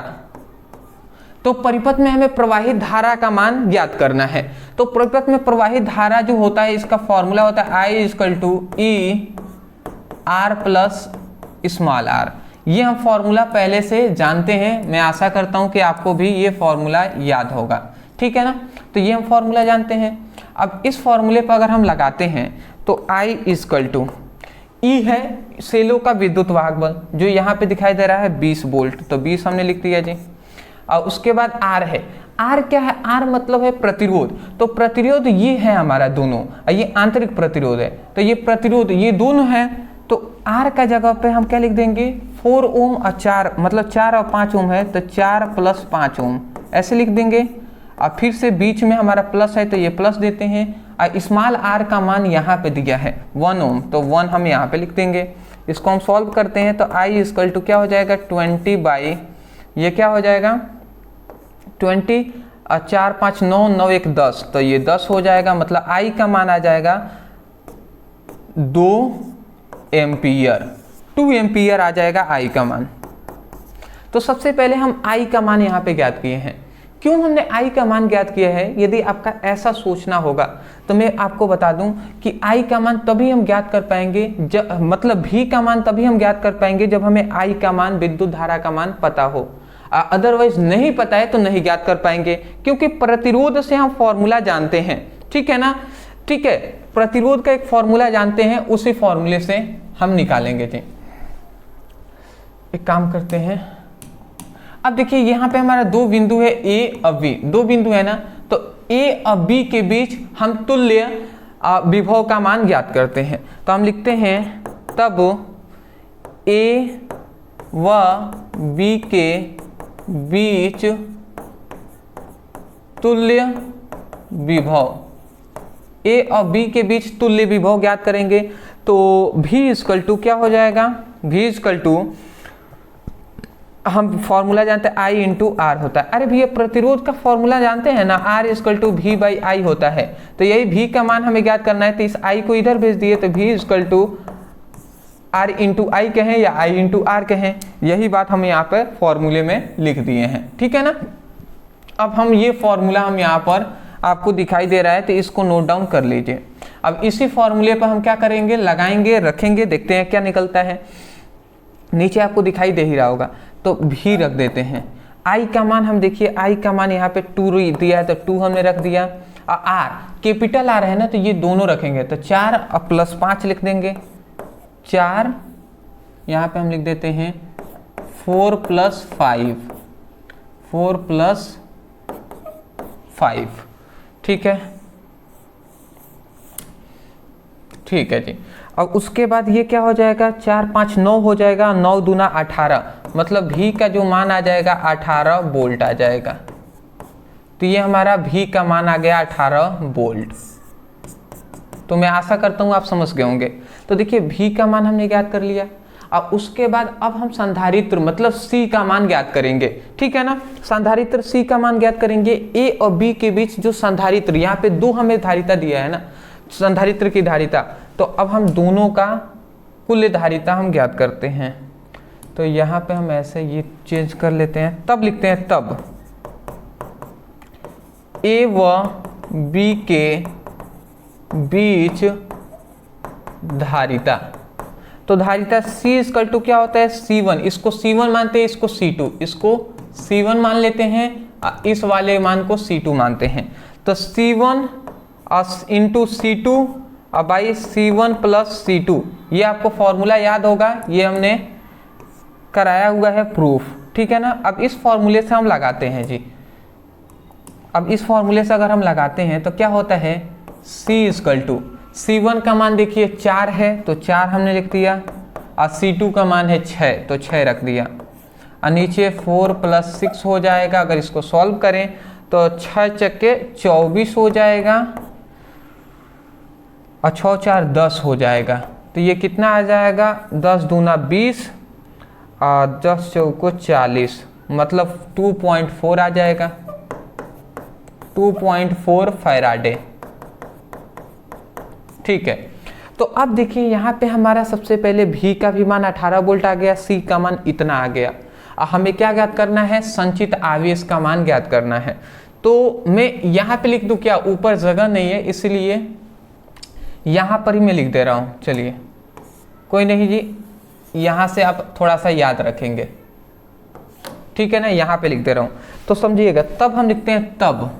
तो परिपथ में हमें प्रवाहित धारा का मान ज्ञात करना है। तो परिपथ में प्रवाहित धारा जो होता है, इसका फॉर्मूला होता है I=E/R+r। ये हम फॉर्मूला पहले से जानते हैं, मैं आशा करता हूं कि आपको भी ये फॉर्मूला याद होगा, ठीक है ना। तो ये हम फॉर्मूला जानते हैं। अब इस फॉर्मूले पर अगर हम लगाते हैं तो I=E है सेलो का विद्युत वाहक बल, जो यहाँ पे दिखाई दे रहा है 20 वोल्ट, तो 20 हमने लिख दिया जी। और उसके बाद R है। R क्या है? R मतलब है प्रतिरोध। तो प्रतिरोध ये है हमारा दोनों, और ये आंतरिक प्रतिरोध है। तो ये प्रतिरोध ये दोनों है। तो R का जगह पे हम क्या लिख देंगे, 4 ओम और 4, मतलब 4 और 5 ओम है, तो 4 + 5 ओम ऐसे लिख देंगे। और फिर से बीच में हमारा प्लस है तो ये प्लस देते हैं। और स्मॉल r का मान यहाँ पे दिया है 1 ओम, तो 1 हम यहाँ पे लिख देंगे। इसको हम सॉल्व करते हैं तो I= क्या हो जाएगा, 20 ये क्या हो जाएगा 20, 4 5 9 9 1 10, तो ये 10 हो जाएगा। मतलब I का मान आ जाएगा 2 एम्पियर, 2 एम्पियर आ जाएगा I का मान। तो सबसे पहले हम I का मान यहाँ पे ज्ञात किए हैं। क्यों हमने I का मान ज्ञात किया है, यदि आपका ऐसा सोचना होगा तो मैं आपको बता दूं कि I का मान तभी हम ज्ञात कर पाएंगे जब, मतलब V का मान तभी हम ज्ञात कर पाएंगे जब हमें I का मान, विद्युत धारा का मान पता हो। अदरवाइज नहीं पता है तो नहीं ज्ञात कर पाएंगे, क्योंकि प्रतिरोध से हम फॉर्मूला जानते हैं, ठीक है ना। ठीक है, प्रतिरोध का एक फॉर्मूला जानते हैं, उसी फॉर्मूले से हम निकालेंगे जी। एक काम करते हैं, अब देखिए यहाँ पे हमारा दो बिंदु है A और B, दो बिंदु है ना, तो A और B के बीच हम तुल्य विभव का मान ज्ञात करते हैं। तो हम लिखते हैं तब A व B के बीच तुल्य विभव, A और B के बीच तुल्य विभव ज्ञात करेंगे। तो V= क्या हो जाएगा, V= हम फॉर्मूला जानते हैं I/R होता है। अरे भैया प्रतिरोध का फॉर्मूला जानते हैं ना, R=V/I होता है। तो यही V का मान हमें ज्ञात करना है, तो इस I को इधर भेज दिए, तो V= R/I कहें या I/R कहें, यही बात हम यहाँ पर फॉर्मूले में लिख दिए हैं, ठीक है ना। अब हम ये फॉर्मूला हम यहाँ पर आपको दिखाई दे रहा है, तो इसको नोट डाउन कर लीजिए। अब इसी फॉर्मूले पर हम क्या करेंगे, लगाएंगे, रखेंगे, देखते हैं क्या निकलता है। नीचे आपको दिखाई दे ही रहा होगा, तो V रख देते हैं। आई का मान हम देखिए, आई का मान यहाँ पे 2 दिया है तो 2 हमने रख दिया। और आर कैपिटल आर है ना, तो ये दोनों रखेंगे तो 4 और +5 लिख देंगे। 4 यहाँ पे हम लिख देते हैं 4 + 5, 4 + 5, ठीक है, ठीक है जी। अब उसके बाद ये क्या हो जाएगा, 4 5 9 हो जाएगा, 9 दूना 18, मतलब भी का जो मान आ जाएगा 18 वोल्ट आ जाएगा। तो ये हमारा भी का मान आ गया 18 वोल्ट। तो मैं आशा करता हूँ आप समझ गए होंगे। तो देखिए भी का मान हमने ज्ञात कर लिया। अब उसके बाद अब हम संधारित्र मतलब सी का मान ज्ञात करेंगे, ठीक है ना। संधारित्र सी का मान ज्ञात करेंगे। ए और बी के बीच जो संधारित्र, यहाँ पे 2 हमें धारिता दिया है ना, संधारित्र की धारिता, तो अब हम दोनों का कुल धारिता हम ज्ञात करते हैं। तो यहाँ पे हम ऐसे ये चेंज कर लेते हैं, तब लिखते हैं तब ए व बी के बीच धारिता। तो धारिता C = क्या होता है, C1, इसको C1 मानते हैं, इसको C2, इसको C1 मान लेते हैं, इस वाले मान को C2 मानते हैं। तो C1 इंटू C2 और बाई C1 + C2, ये आपको फॉर्मूला याद होगा, ये हमने कराया हुआ है प्रूफ, ठीक है ना। अब इस फॉर्मूले से हम लगाते हैं जी। अब इस फॉर्मूले से अगर हम लगाते हैं तो क्या होता है, C = C1 का मान देखिए 4 है तो 4 हमने लिख दिया, और C2 का मान है 6 तो 6 रख दिया, और नीचे 4 + 6 हो जाएगा। अगर इसको सॉल्व करें तो 6 चक्के 24 हो जाएगा, और 6 4 10 हो जाएगा। तो ये कितना आ जाएगा, 10 दूना 20 और 10 चौको 40, मतलब 2.4 आ जाएगा, 2.4 फैराडे, ठीक है। तो अब देखिए यहाँ पे हमारा सबसे पहले भी का भी मान 18 वोल्ट आ गया, सी का मान इतना आ गया। अब हमें क्या ज्ञात करना है, संचित आवेश का मान ज्ञात करना है। तो मैं यहाँ पे लिख दूं क्या, ऊपर जगह नहीं है इसलिए यहाँ पर ही मैं लिख दे रहा हूँ। चलिए कोई नहीं जी, यहाँ से आप थोड़ा सा याद रखेंगे, ठीक है ना, यहाँ पे लिख दे रहा हूँ तो समझिएगा। तब हम लिखते हैं तब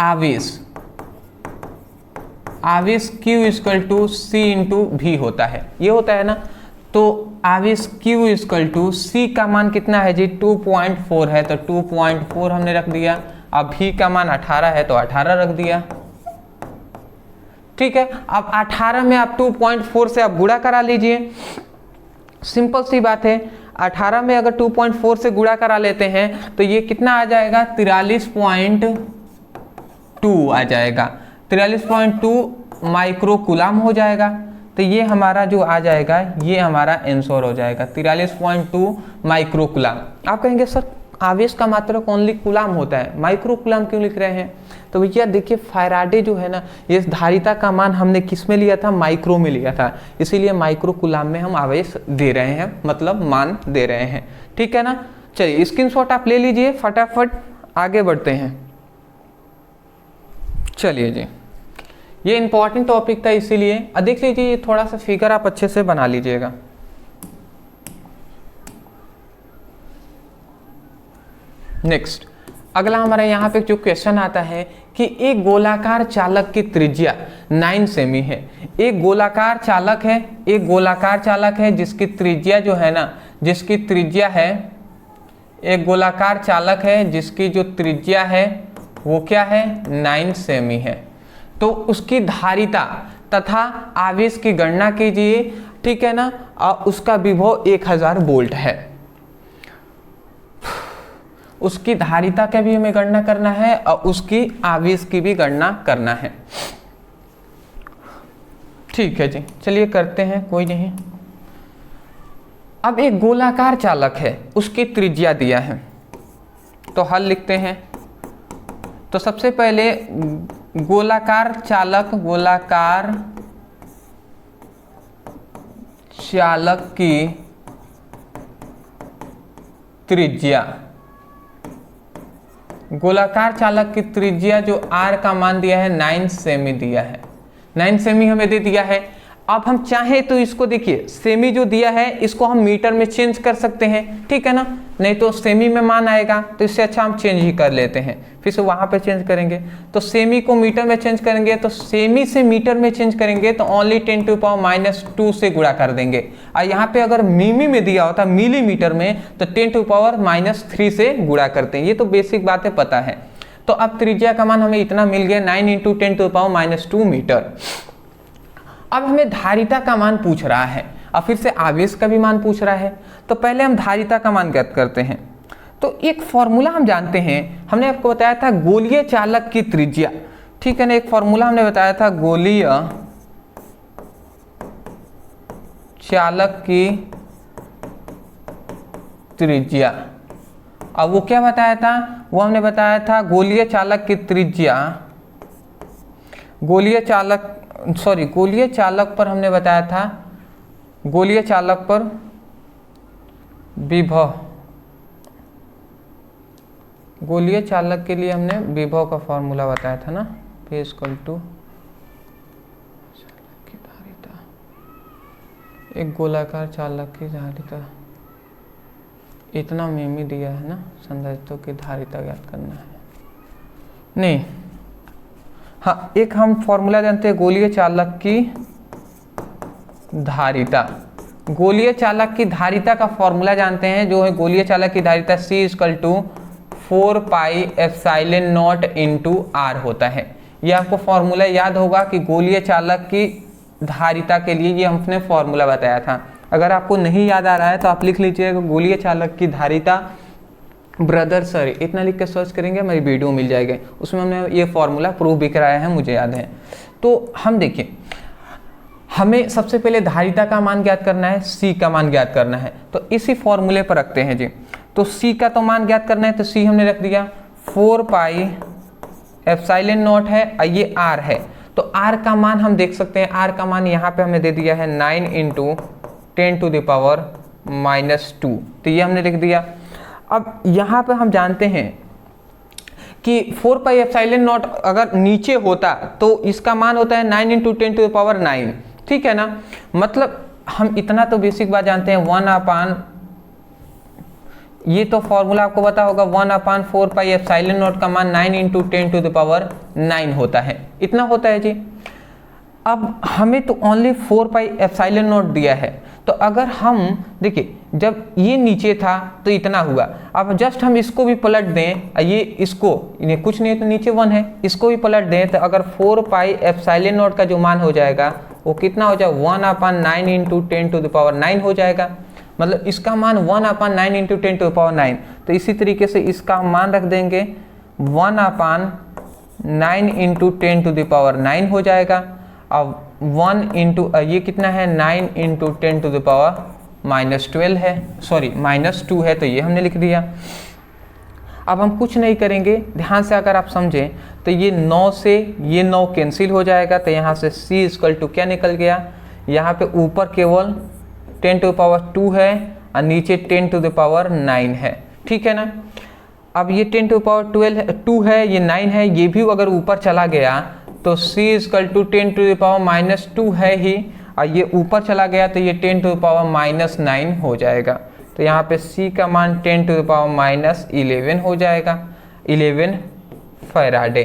आवेश, आवेश Q = C × V होता है, ये होता है ना। तो आवेश Q = C का मान कितना है जी, 2.4 है तो 2.4 हमने रख दिया। अब V का मान 18 है तो 18 रख दिया, ठीक है। अब 18 में आप 2.4 से आप गुणा करा लीजिए, सिंपल सी बात है। 18 में अगर 2.4 से गुणा करा लेते हैं तो ये कितना आ जाएगा, 43.2 आ जाएगा, 43.2 माइक्रो कूलम हो जाएगा। तो ये हमारा जो आ जाएगा, ये हमारा आंसर हो जाएगा 43.2 माइक्रो कूलम। आप कहेंगे सर आवेश का मात्रक ओनली कूलम होता है, माइक्रो कूलम क्यों लिख रहे हैं। तो भैया देखिए फैराडे जो है ना, ये धारिता का मान हमने किस में लिया था, माइक्रो में लिया था, इसीलिए माइक्रो कूलम में हम आवेश दे रहे हैं, मतलब मान दे रहे हैं, ठीक है ना। चलिए स्क्रीनशॉट आप ले लीजिए, फटाफट आगे बढ़ते हैं। चलिए जी, ये इंपॉर्टेंट टॉपिक था इसीलिए देख लीजिए, ये थोड़ा सा फिगर आप अच्छे से बना लीजिएगा। नेक्स्ट अगला हमारा यहाँ पे जो क्वेश्चन आता है कि एक गोलाकार चालक की त्रिज्या 9 सेमी है। एक गोलाकार चालक है, एक गोलाकार चालक है जिसकी त्रिज्या जो है ना, जिसकी त्रिज्या है, एक गोलाकार चालक है जिसकी जो त्रिज्या है वो क्या है, 9 सेमी है। तो उसकी धारिता तथा आवेश की गणना कीजिए, ठीक है ना। और उसका विभव 1000 वोल्ट है। उसकी धारिता का भी हमें गणना करना है और उसकी आवेश की भी गणना करना है, ठीक है जी। चलिए करते हैं, कोई नहीं। अब एक गोलाकार चालक है, उसकी त्रिज्या दिया है, तो हल लिखते हैं। तो सबसे पहले गोलाकार चालक, गोलाकार चालक की त्रिज्या, गोलाकार चालक की त्रिज्या जो R का मान दिया है 9 सेमी दिया है, 9 सेमी हमें दे दिया है। अब हम चाहे तो इसको देखिए सेमी जो दिया है इसको हम मीटर में चेंज कर सकते हैं, ठीक है ना, नहीं तो सेमी में मान आएगा, तो इससे अच्छा हम चेंज ही कर लेते हैं, फिर से वहां पे चेंज करेंगे। तो सेमी को मीटर में चेंज करेंगे, तो सेमी से मीटर में चेंज करेंगे तो ओनली 10⁻⁻2 से गुणा कर देंगे। और यहाँ पे अगर मिमी में दिया होता मिलीमीटर में तो 10⁻³ से गुणा करते हैं। ये तो बेसिक बातें पता है। तो अब त्रिज्या का मान हमें इतना मिल गया 9 × 10⁻² मीटर। अब हमें धारिता का मान पूछ रहा है, अब फिर से आवेश का भी मान पूछ रहा है। तो पहले हम धारिता का मान ज्ञात करते हैं। तो एक फॉर्मूला हम जानते हैं, हमने आपको बताया था गोलीय चालक की त्रिज्या, ठीक है ना, एक फॉर्मूला हमने बताया था गोलीय चालक की त्रिज्या। अब वो क्या बताया था, वो हमने बताया था गोलीय चालक की त्रिज्या, गोलीय चालक पर हमने बताया था गोलीय चालक पर विभव, गोलीय चालक के लिए हमने विभव का फॉर्मूला बताया था ना, P = चालक की धारिता, एक गोलाकार चालक की धारिता, इतना मिमी दिया है ना, संधारित्रों की धारिता ज्ञात करना है। नहीं, हाँ, एक हम फॉर्मूला जानते हैं गोलीय चालक की धारिता, गोलीय चालक की धारिता का फॉर्मूला जानते हैं, जो है गोलीय चालक की धारिता C = 4πε0 × R होता है। ये आपको फॉर्मूला याद होगा कि गोलीय चालक की धारिता के लिए ये हमने फॉर्मूला बताया था। अगर आपको नहीं याद आ रहा है तो आप लिख लीजिएगा गोलीय चालक की धारिता ब्रदर सर, इतना लिख के सर्च करेंगे हमारी वीडियो मिल जाएगी, उसमें हमने ये फॉर्मूला प्रूव भी कराया है, मुझे याद है। तो हम देखिए, हमें सबसे पहले धारिता का मान ज्ञात करना है, C का मान ज्ञात करना है, तो इसी फॉर्मूले पर रखते हैं जी। तो C का तो मान ज्ञात करना है, तो C हमने रख दिया 4πε0 है, और ये R है। तो R का मान हम देख सकते हैं, R का मान यहाँ पे हमें दे दिया है 9 × 10⁻², तो ये हमने लिख दिया। अब यहाँ पे हम जानते हैं कि 4πε0 अगर नीचे होता तो इसका मान होता है 9 × 10⁹, ठीक है ना, मतलब हम इतना तो बेसिक बात जानते हैं 1/, ये तो फॉर्मूला आपको पता होगा, 1/4πε0 का मान 9 × 10⁹ होता है, इतना होता है जी। अब हमें तो ओनली 4πε0 दिया है, तो अगर हम देखिए जब ये नीचे था तो इतना हुआ, अब जस्ट हम इसको भी पलट दें, ये इसको इन्हें कुछ नहीं है तो नीचे 1 है, इसको भी पलट दें, तो अगर 4πε0 का जो मान हो जाएगा वो कितना हो जाएगा 1/9 × 10⁹ हो जाएगा, मतलब इसका मान 1/9 × 10⁹। तो इसी तरीके से इसका मान रख देंगे 1/9 × 10⁹ हो जाएगा। अब 1 इंटू ये कितना है 9 × 10⁻12 है, सॉरी -2 है, तो ये हमने लिख दिया। अब हम कुछ नहीं करेंगे, ध्यान से अगर आप समझें तो ये 9 से ये 9 कैंसिल हो जाएगा, तो यहाँ से C = क्या निकल गया, यहाँ पे ऊपर केवल 10⁻2 है और नीचे 10⁻9 है, ठीक है ना। अब ये 10⁻2 है, ये 9 है, ये भी अगर ऊपर चला गया तो C = 10⁻2 है ही, और ये ऊपर चला गया तो ये 10⁻9 हो जाएगा। तो यहाँ पे C का मान 10⁻11 हो जाएगा, 11 फैराडे।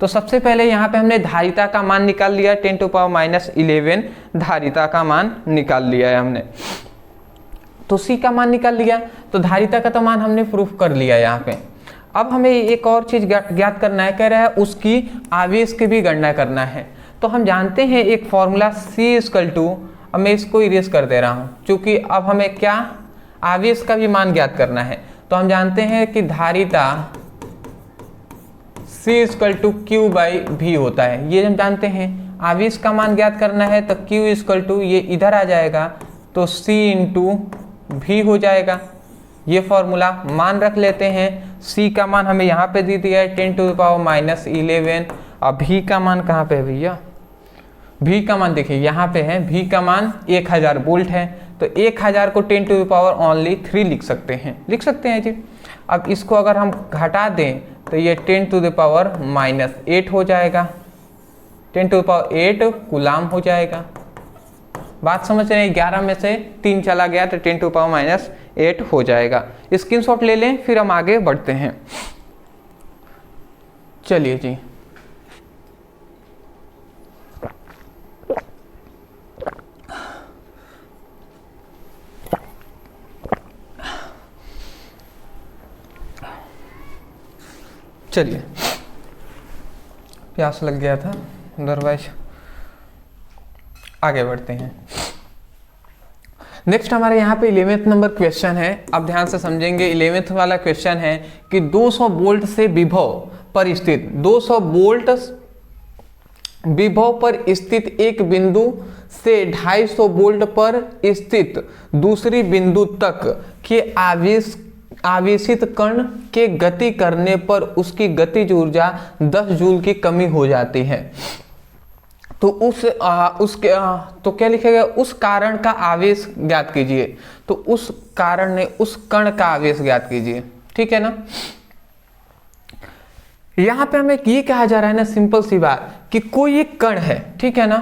तो सबसे पहले यहाँ पे हमने धारिता का मान निकाल लिया, 10⁻11 धारिता का मान निकाल लिया है हमने। तो C का मान निकाल लिया, तो धारिता का तो मान हमने प्रूफ कर लिया यहाँ पे। अब हमें एक और चीज ज्ञात करना है, कह रहा है उसकी आवेश की भी गणना करना है। तो हम जानते हैं एक फॉर्मूला C = अब मैं इसको इरेज कर दे रहा हूँ, क्योंकि अब हमें क्या आवेश का भी मान ज्ञात करना है। तो हम जानते हैं कि धारिता C = Q/V होता है, ये हम जानते हैं। आवेश का मान ज्ञात करना है तो Q = ये इधर आ जाएगा तो C × V हो जाएगा। ये फॉर्मूला मान रख लेते हैं। C का मान हमें यहाँ पे दे दिया है 10⁻11, और V का मान कहाँ पे है भैया, V का मान देखिए यहाँ पे है, V का मान 1000 वोल्ट है, तो 1000 को 10⁻³ लिख सकते हैं जी। अब इसको अगर हम घटा दें तो ये 10⁻8 हो जाएगा, 10⁸ कूलाम हो जाएगा। बात समझ रहे हैं, 11 में से 3 चला गया तो 10⁻⁸ हो जाएगा। स्क्रीनशॉट ले लें, फिर हम आगे बढ़ते हैं। चलिए जी, चलिए प्यास लग गया था, अदरवाइज आगे बढ़ते हैं। नेक्स्ट हमारे यहाँ पे 11th नंबर क्वेश्चन है। अब ध्यान से समझेंगे। 11th वाला क्वेश्चन है कि 200 वोल्ट से विभव पर स्थित 200 वोल्ट विभव पर स्थित एक बिंदु से 250 वोल्ट पर स्थित दूसरी बिंदु तक के आवेशित कण के गति करने पर उसकी गतिज ऊर्जा 10 जूल की कमी हो जाती है। तो तो क्या लिखेगा, उस कारण का आवेश ज्ञात कीजिए। तो उस कारण ने उस कण का आवेश ज्ञात कीजिए, ठीक है ना। यहां पे हमें ये कहा जा रहा है ना, सिंपल सी बात, कि कोई एक कण है, ठीक है ना,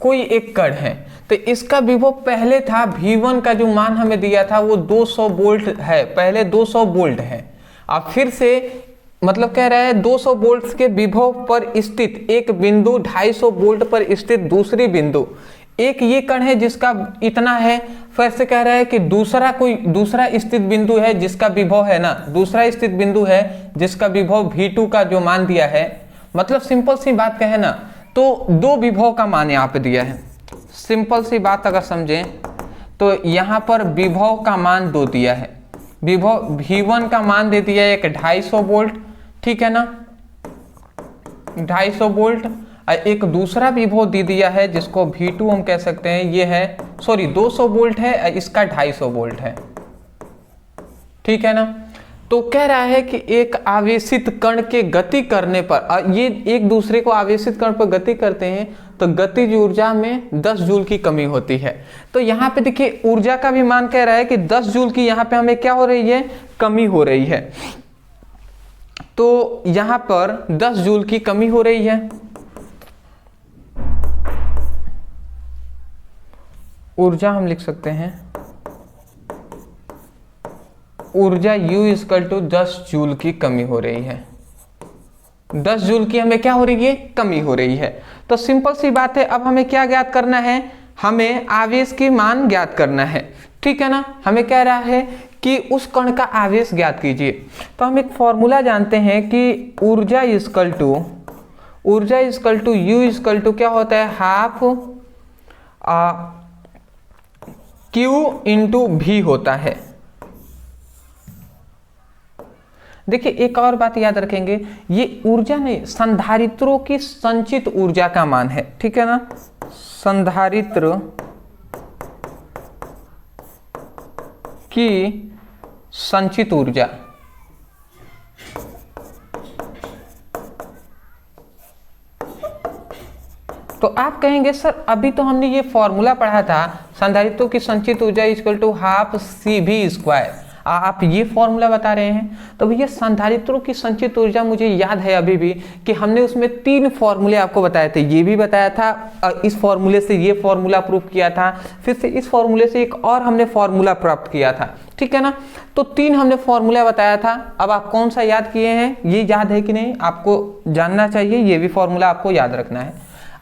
कोई एक कण है। तो इसका विभव पहले था V1 का जो मान हमें दिया था वो 200 वोल्ट है, पहले 200 वोल्ट है। अब फिर से मतलब कह रहा है 200 वोल्ट के विभव पर स्थित एक बिंदु 250 वोल्ट पर स्थित दूसरी बिंदु, एक ये कण है जिसका इतना है। फिर से कह रहा है कि दूसरा स्थित बिंदु है जिसका विभव है ना, दूसरा स्थित बिंदु है जिसका विभव V2 का जो मान दिया है। मतलब सिंपल सी बात कहे ना, तो 2 विभव का मान यहाँ पे दिया है। सिंपल सी बात अगर समझें तो यहाँ पर विभव का मान 2 दिया है। विभव V1 का मान दे दिया है एक 250 वोल्ट, ठीक है ना, 250 वोल्ट। एक दूसरा विभव दे दिया है जिसको V2 हम कह सकते हैं, ये है 200 वोल्ट है, इसका 250 वोल्ट है, ठीक है ना। तो कह रहा है कि एक आवेशित कण के गति करने पर, ये एक दूसरे को आवेशित कण पर गति करते हैं तो गतिज ऊर्जा में 10 जूल की कमी होती है। तो यहाँ पे देखिए ऊर्जा का भी मान कह रहा है कि 10 जूल की यहाँ पे हमें क्या हो रही है, कमी हो रही है। तो यहाँ पर 10 जूल की कमी हो रही है। ऊर्जा हम लिख सकते हैं, ऊर्जा U = 10 जूल की कमी हो रही है। 10 जूल की हमें क्या हो रही है, कमी हो रही है। तो सिंपल सी बात है, अब हमें क्या ज्ञात करना है, हमें आवेश की मान ज्ञात करना है, ठीक है ना। हमें कह रहा है कि उस कण का आवेश ज्ञात कीजिए। तो हम एक फॉर्मूला जानते हैं कि ऊर्जा U क्या होता है, हाफ Q × V होता है। देखिए एक और बात याद रखेंगे, ये ऊर्जा नहीं, संधारित्रों की संचित ऊर्जा का मान है, ठीक है ना। संधारित्र की संचित ऊर्जा, तो आप कहेंगे सर अभी तो हमने ये फॉर्मूला पढ़ा था, संधारित्रों की संचित ऊर्जा = ½ CV², आप ये फॉर्मूला बता रहे हैं। तो भैया संधारित्रों की संचित ऊर्जा मुझे याद है अभी भी कि हमने उसमें 3 फॉर्मूले आपको बताए थे। ये भी बताया था, इस फॉर्मूले से ये फॉर्मूला प्रूव किया था, फिर से इस फॉर्मूले से एक और हमने फॉर्मूला प्राप्त किया था, ठीक है ना। तो 3 हमने फॉर्मूला बताया था। अब आप कौन सा याद किए हैं, ये याद है कि नहीं, आपको जानना चाहिए। ये भी फॉर्मूला आपको याद रखना है।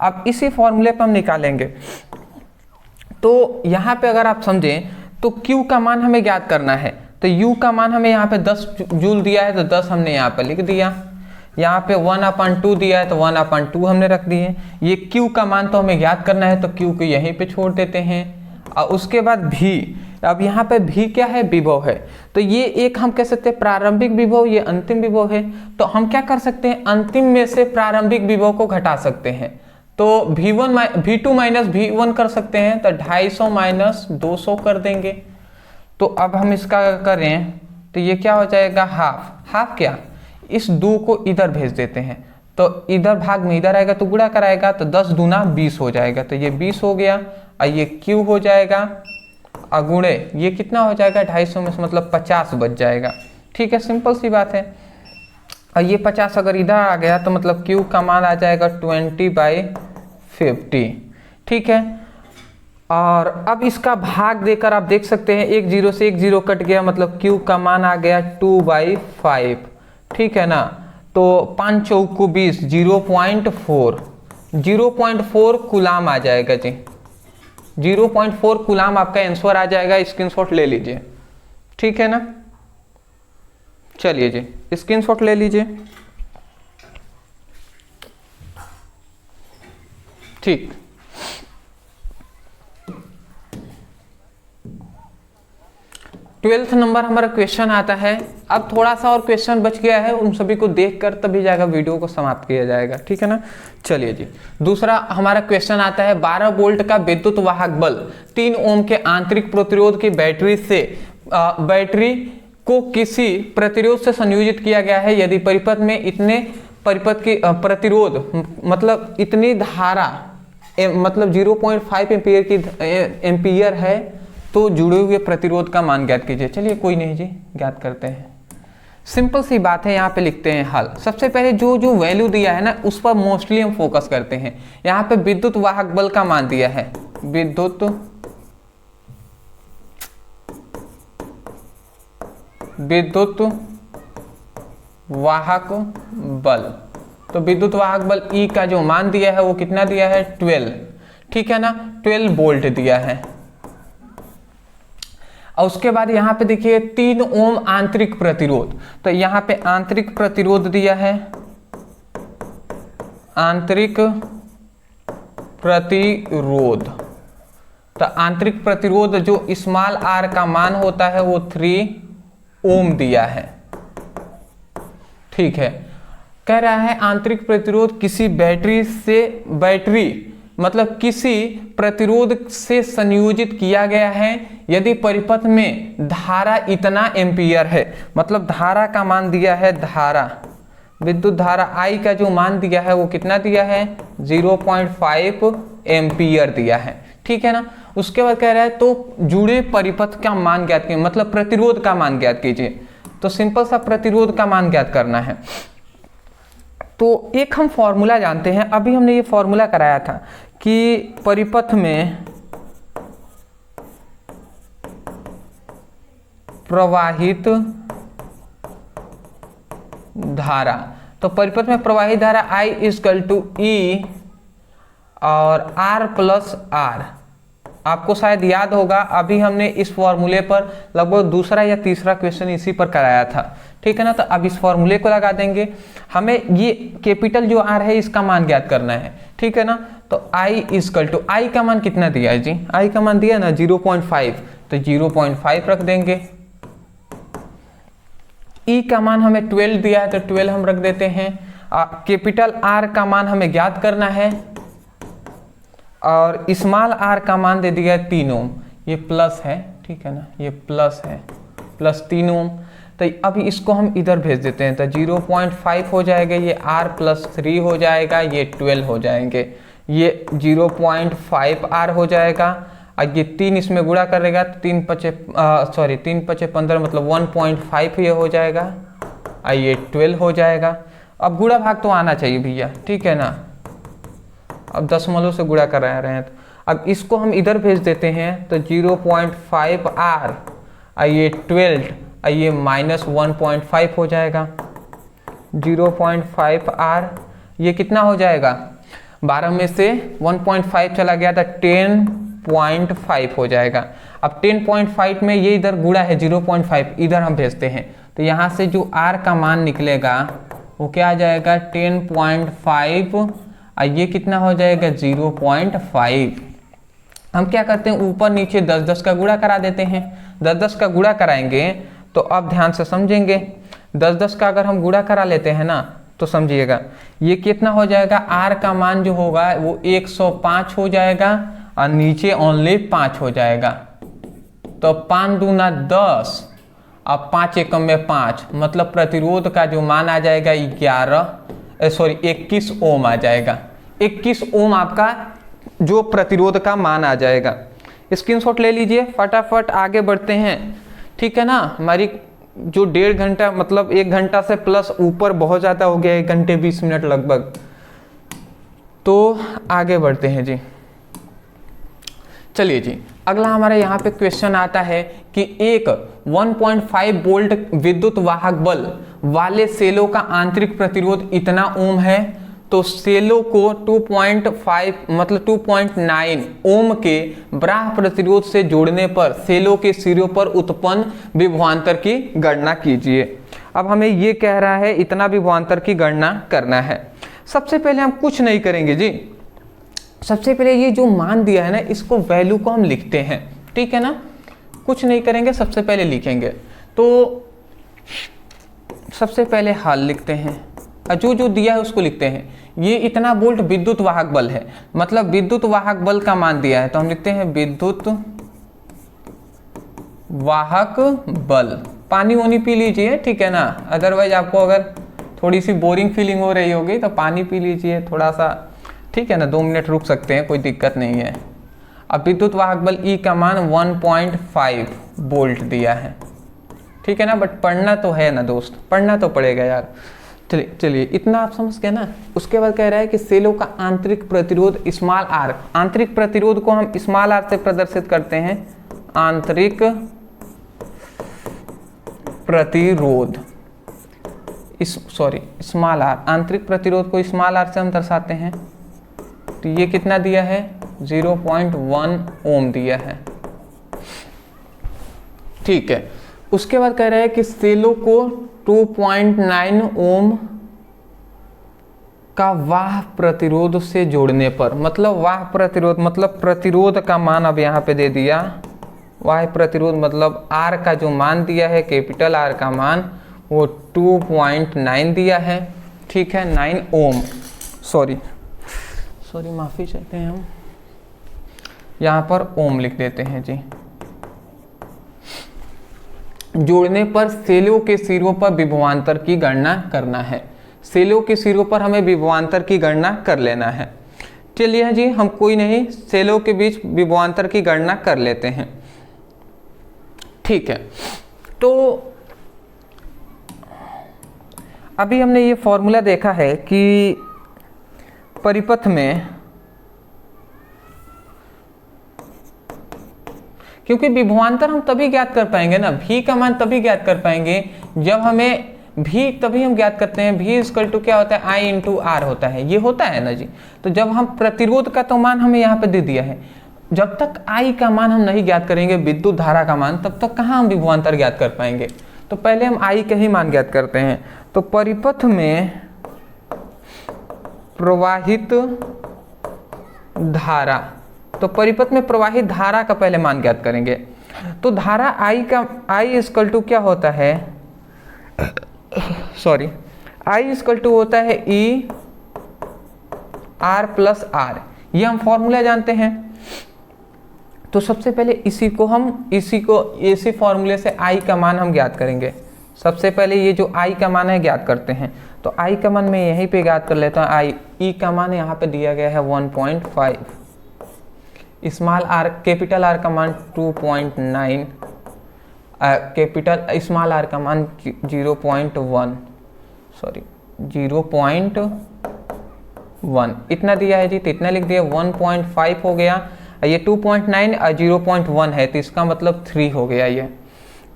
अब इसी फॉर्मूले पर हम निकालेंगे। तो यहाँ पे अगर आप समझें तो Q का मान हमें ज्ञात करना है। तो U का मान हमें यहाँ पे 10 जूल दिया है, तो 10 हमने यहाँ पे लिख दिया। यहाँ पे 1/2 दिया है तो 1/2 हमने रख दिए। ये Q का मान तो हमें ज्ञात करना है, तो Q को यहीं पे छोड़ देते हैं। और उसके बाद V, अब यहाँ पे V क्या है, विभव है। तो ये एक हम कह सकते हैं प्रारंभिक विभव, ये अंतिम विभव है। तो हम क्या कर सकते हैं, अंतिम में से प्रारंभिक विभव को घटा सकते हैं। तो V2 - V1 कर सकते हैं, तो 250 - 200 कर देंगे। तो अब हम इसका करें तो ये क्या हो जाएगा, हाफ क्या, इस 2 को इधर भेज देते हैं। तो इधर भाग में इधर आएगा तो गुणा कराएगा, तो 10 दूना 20 हो जाएगा। तो ये 20 हो गया, और ये Q हो जाएगा, अगुणे ये कितना हो जाएगा, 250 में से मतलब 50 बच जाएगा, ठीक है। सिंपल सी बात है। और ये 50 अगर इधर आ गया तो मतलब Q का मान आ जाएगा 20/50। 50, ठीक है। और अब इसका भाग देकर आप देख सकते हैं, एक जीरो से एक जीरो कट गया, मतलब Q का मान आ गया 2/5, ठीक है ना। तो 5 चौको 20, 0.4 कूलाम आ जाएगा जी, 0.4 कूलाम आपका आंसर आ जाएगा। स्क्रीनशॉट ले लीजिए, ठीक है ना। चलिए जी, स्क्रीनशॉट ले लीजिए, ठीक। ट्वेल्थ नंबर हमारा क्वेश्चन आता है। अब थोड़ा सा और क्वेश्चन बच गया है, उन सभी को देखकर तभी जाएगा वीडियो को समाप्त किया जाएगा, ठीक है ना। चलिए जी, दूसरा हमारा क्वेश्चन आता है, 12 वोल्ट का विद्युत वाहक बल 3 ओम के आंतरिक प्रतिरोध की बैटरी से बैटरी को किसी प्रतिरोध से संयोजित किया गया है। यदि परिपथ में इतने परिपथ की प्रतिरोध मतलब इतनी धारा मतलब 0.5 एम्पियर की एम्पियर है, तो जुड़े हुए प्रतिरोध का मान ज्ञात कीजिए। चलिए कोई नहीं जी, ज्ञात करते हैं। सिंपल सी बात है, यहाँ पे लिखते हैं हल। सबसे पहले जो जो वैल्यू दिया है ना, उस पर मोस्टली हम फोकस करते हैं। यहाँ पे विद्युत वाहक बल का मान दिया है, विद्युत वाहक बल। तो विद्युत वाहक बल E का जो मान दिया है वो कितना दिया है, 12, ठीक है ना, 12 वोल्ट दिया है। और उसके बाद यहाँ पे देखिए 3 ओम आंतरिक प्रतिरोध, तो यहाँ पे आंतरिक प्रतिरोध दिया है, आंतरिक प्रतिरोध। तो आंतरिक प्रतिरोध जो स्मॉल r का मान होता है वो 3 ओम दिया है, ठीक है। कह रहा है आंतरिक प्रतिरोध किसी बैटरी मतलब किसी प्रतिरोध से संयोजित किया गया है यदि परिपथ में धारा इतना एम्पियर है। मतलब धारा का मान दिया है, धारा विद्युत धारा I का जो मान दिया है वो कितना दिया है, 0.5 एम्पियर दिया है, ठीक है ना। उसके बाद कह रहा है तो जुड़े परिपथ का मान ज्ञात कीजिए, मतलब प्रतिरोध का मान ज्ञात कीजिए। तो सिंपल सा प्रतिरोध का मान ज्ञात करना है। तो एक हम फॉर्मूला जानते हैं, अभी हमने ये फॉर्मूला कराया था कि परिपथ में प्रवाहित धारा, तो परिपथ में प्रवाहित धारा I = E और R+R। आपको शायद याद होगा, अभी हमने इस फॉर्मूले पर लगभग दूसरा या तीसरा क्वेश्चन इसी पर कराया था, ठीक है ना। तो अब इस फॉर्मूले को लगा देंगे। हमें ये कैपिटल जो R है इसका मान ज्ञात करना है, ठीक है ना। तो I का मान कितना दिया है जी, I का मान दिया ना 0.5, तो 0.5 रख देंगे। E का मान हमें 12 दिया है, तो 12 हम रख देते हैं। कैपिटल R का मान हमें ज्ञात करना है और स्मॉल r का मान दे दिया है 3 ओम, ये प्लस है, ठीक है ना, ये प्लस है, प्लस 3 ओम। तो अभी इसको हम इधर भेज देते हैं, तो 0.5 हो जाएगा, ये R+3 हो जाएगा, ये 12 हो जाएंगे, ये 0.5R हो जाएगा। और ये 3 इसमें गुणा करेगा, 3 पचे 15 मतलब 1.5 ये हो जाएगा, और ये 12 हो जाएगा। अब गुणा भाग तो आना चाहिए भैया, ठीक है ना। अब दशमलव से गुणा करा रहे हैं, तो अब इसको हम इधर भेज देते हैं, तो 0.5R और ये 12 और ये -1.5 हो जाएगा। 0.5R ये कितना हो जाएगा, 12 में से 1.5 चला गया था, 10.5 हो जाएगा। अब 10.5 में ये इधर गुणा है 0.5, इधर हम भेजते हैं, तो यहाँ से जो R का मान निकलेगा वो क्या आ जाएगा, 10.5 और ये कितना हो जाएगा, 0.5। हम क्या करते हैं, ऊपर नीचे 10-10 का गुणा करा देते हैं। 10-10 का गुणा कराएंगे तो अब ध्यान से समझेंगे, 10-10 का अगर हम गुणा करा लेते हैं ना, तो समझिएगा ये कितना हो जाएगा, R का मान जो होगा वो 105 हो जाएगा और नीचे ओनली 5 हो जाएगा। तो 5 दूना 10 और 5 एकम में 5, मतलब प्रतिरोध का जो मान आ जाएगा 21 ओम आ जाएगा। 21 ओम आपका जो प्रतिरोध का मान आ जाएगा। स्क्रीनशॉट ले लीजिए, फटाफट आगे बढ़ते हैं, ठीक है ना। हमारी जो 1.5 घंटा मतलब 1 घंटा से प्लस ऊपर बहुत ज़्यादा हो गया, 1 घंटे 20 मिनट लगभग। तो आगे बढ़ते हैं जी। चलिए जी, अगला हमारे यहाँ पे क्वेश्चन आता है कि एक 1.5 वोल्ट विद्युत वाहक बल वाले सेलों का आंतरिक प्रतिरोध इतना ओम है, तो सेलों को 2.5 मतलब 2.9 ओम के बाह्य प्रतिरोध से जोड़ने पर सेलों के सिरों पर उत्पन्न विभवांतर की गणना कीजिए। अब हमें ये कह रहा है इतना विभवांतर की गणना करना है। सबसे पहले हम कुछ नहीं करेंगे जी, सबसे पहले ये जो मान दिया है ना, इसको वैल्यू को हम लिखते हैं, ठीक है ना। कुछ नहीं करेंगे, सबसे पहले लिखेंगे। तो सबसे पहले हाल लिखते हैं, जो जो दिया है उसको लिखते हैं। ये इतना वोल्ट विद्युत वाहक बल है, मतलब विद्युत वाहक बल का मान दिया है, तो हम लिखते हैं विद्युत वाहक बल। पानी वानी पी लीजिए, ठीक है ना, अदरवाइज आपको अगर थोड़ी सी बोरिंग फीलिंग हो रही होगी तो पानी पी लीजिए थोड़ा सा, ठीक है ना, 2 मिनट रुक सकते हैं, कोई दिक्कत नहीं है। अब विद्युत वाहक बल ई का मान 1.5 वोल्ट दिया है, ठीक है ना, बट पढ़ना तो है ना दोस्त, पढ़ना तो पड़ेगा यार। चलिए इतना आप समझ गए ना। उसके बाद कह रहा है कि सेलों का आंतरिक प्रतिरोध स्मॉल आर, आंतरिक प्रतिरोध को हम स्मॉल आर से प्रदर्शित करते हैं, आंतरिक प्रतिरोध स्मॉल आर, आंतरिक प्रतिरोध को स्मॉल आर से हम दर्शाते हैं। तो ये कितना दिया है, 0.1 ओम दिया है, ठीक है। उसके बाद कह रहा है कि सेलों को 2.9 ओम का वाह प्रतिरोध से जोड़ने पर, मतलब वाह प्रतिरोध मतलब प्रतिरोध का मान अब यहाँ पे दे दिया, वाह प्रतिरोध मतलब आर का जो मान दिया है, कैपिटल आर का मान वो 2.9 दिया है, ठीक है, 9 ओम, सॉरी माफ़ी चाहते हैं हम, यहाँ पर ओम लिख देते हैं जी। जोड़ने पर सेलों के सिरों पर विभवांतर की गणना करना है, सेलों के सिरों पर हमें विभवांतर की गणना कर लेना है। चलिए जी, हम कोई नहीं, सेलों के बीच विभवांतर की गणना कर लेते हैं, ठीक है। तो अभी हमने ये फॉर्मूला देखा है कि परिपथ में, क्योंकि विभवांतर हम तभी ज्ञात कर पाएंगे ना, भी का मान तभी ज्ञात कर पाएंगे जब हमें भी, तभी हम ज्ञात करते हैं भी इक्वल टू क्या होता है, आई इंटू आर होता है, ये होता है ना जी। तो जब हम प्रतिरोध का तो मान हमें यहाँ पे दे दिया है, जब तक आई का मान हम नहीं ज्ञात करेंगे, विद्युत धारा का मान, तब तक कहाँ हम विभवांतर ज्ञात कर पाएंगे। तो पहले हम आई के ही मान ज्ञात करते हैं। तो परिपथ में प्रवाहित धारा, तो परिपथ में प्रवाहित धारा का पहले मान ज्ञात करेंगे। तो धारा आई का, आई इक्वल टू क्या होता है, आई इक्वल टू होता है ई आर प्लस आर, ये हम फॉर्मूला जानते हैं। तो सबसे पहले इसी फॉर्मूले से आई का मान हम ज्ञात करेंगे। सबसे पहले ये जो आई का मान है ज्ञात करते हैं। तो आई का मान मैं यहीं पे ज्ञात कर लेता हूँ। आई ई का मान यहाँ पे दिया गया है 1.5, स्मॉल आर, कैपिटल आर का मान 2.9, कैपिटल स्मॉल आर का मान 0.1 इतना दिया है जी। तो इतना लिख दिया, 1.5 हो गया, ये 2.9 और 0.1 है, तो इसका मतलब 3 हो गया ये,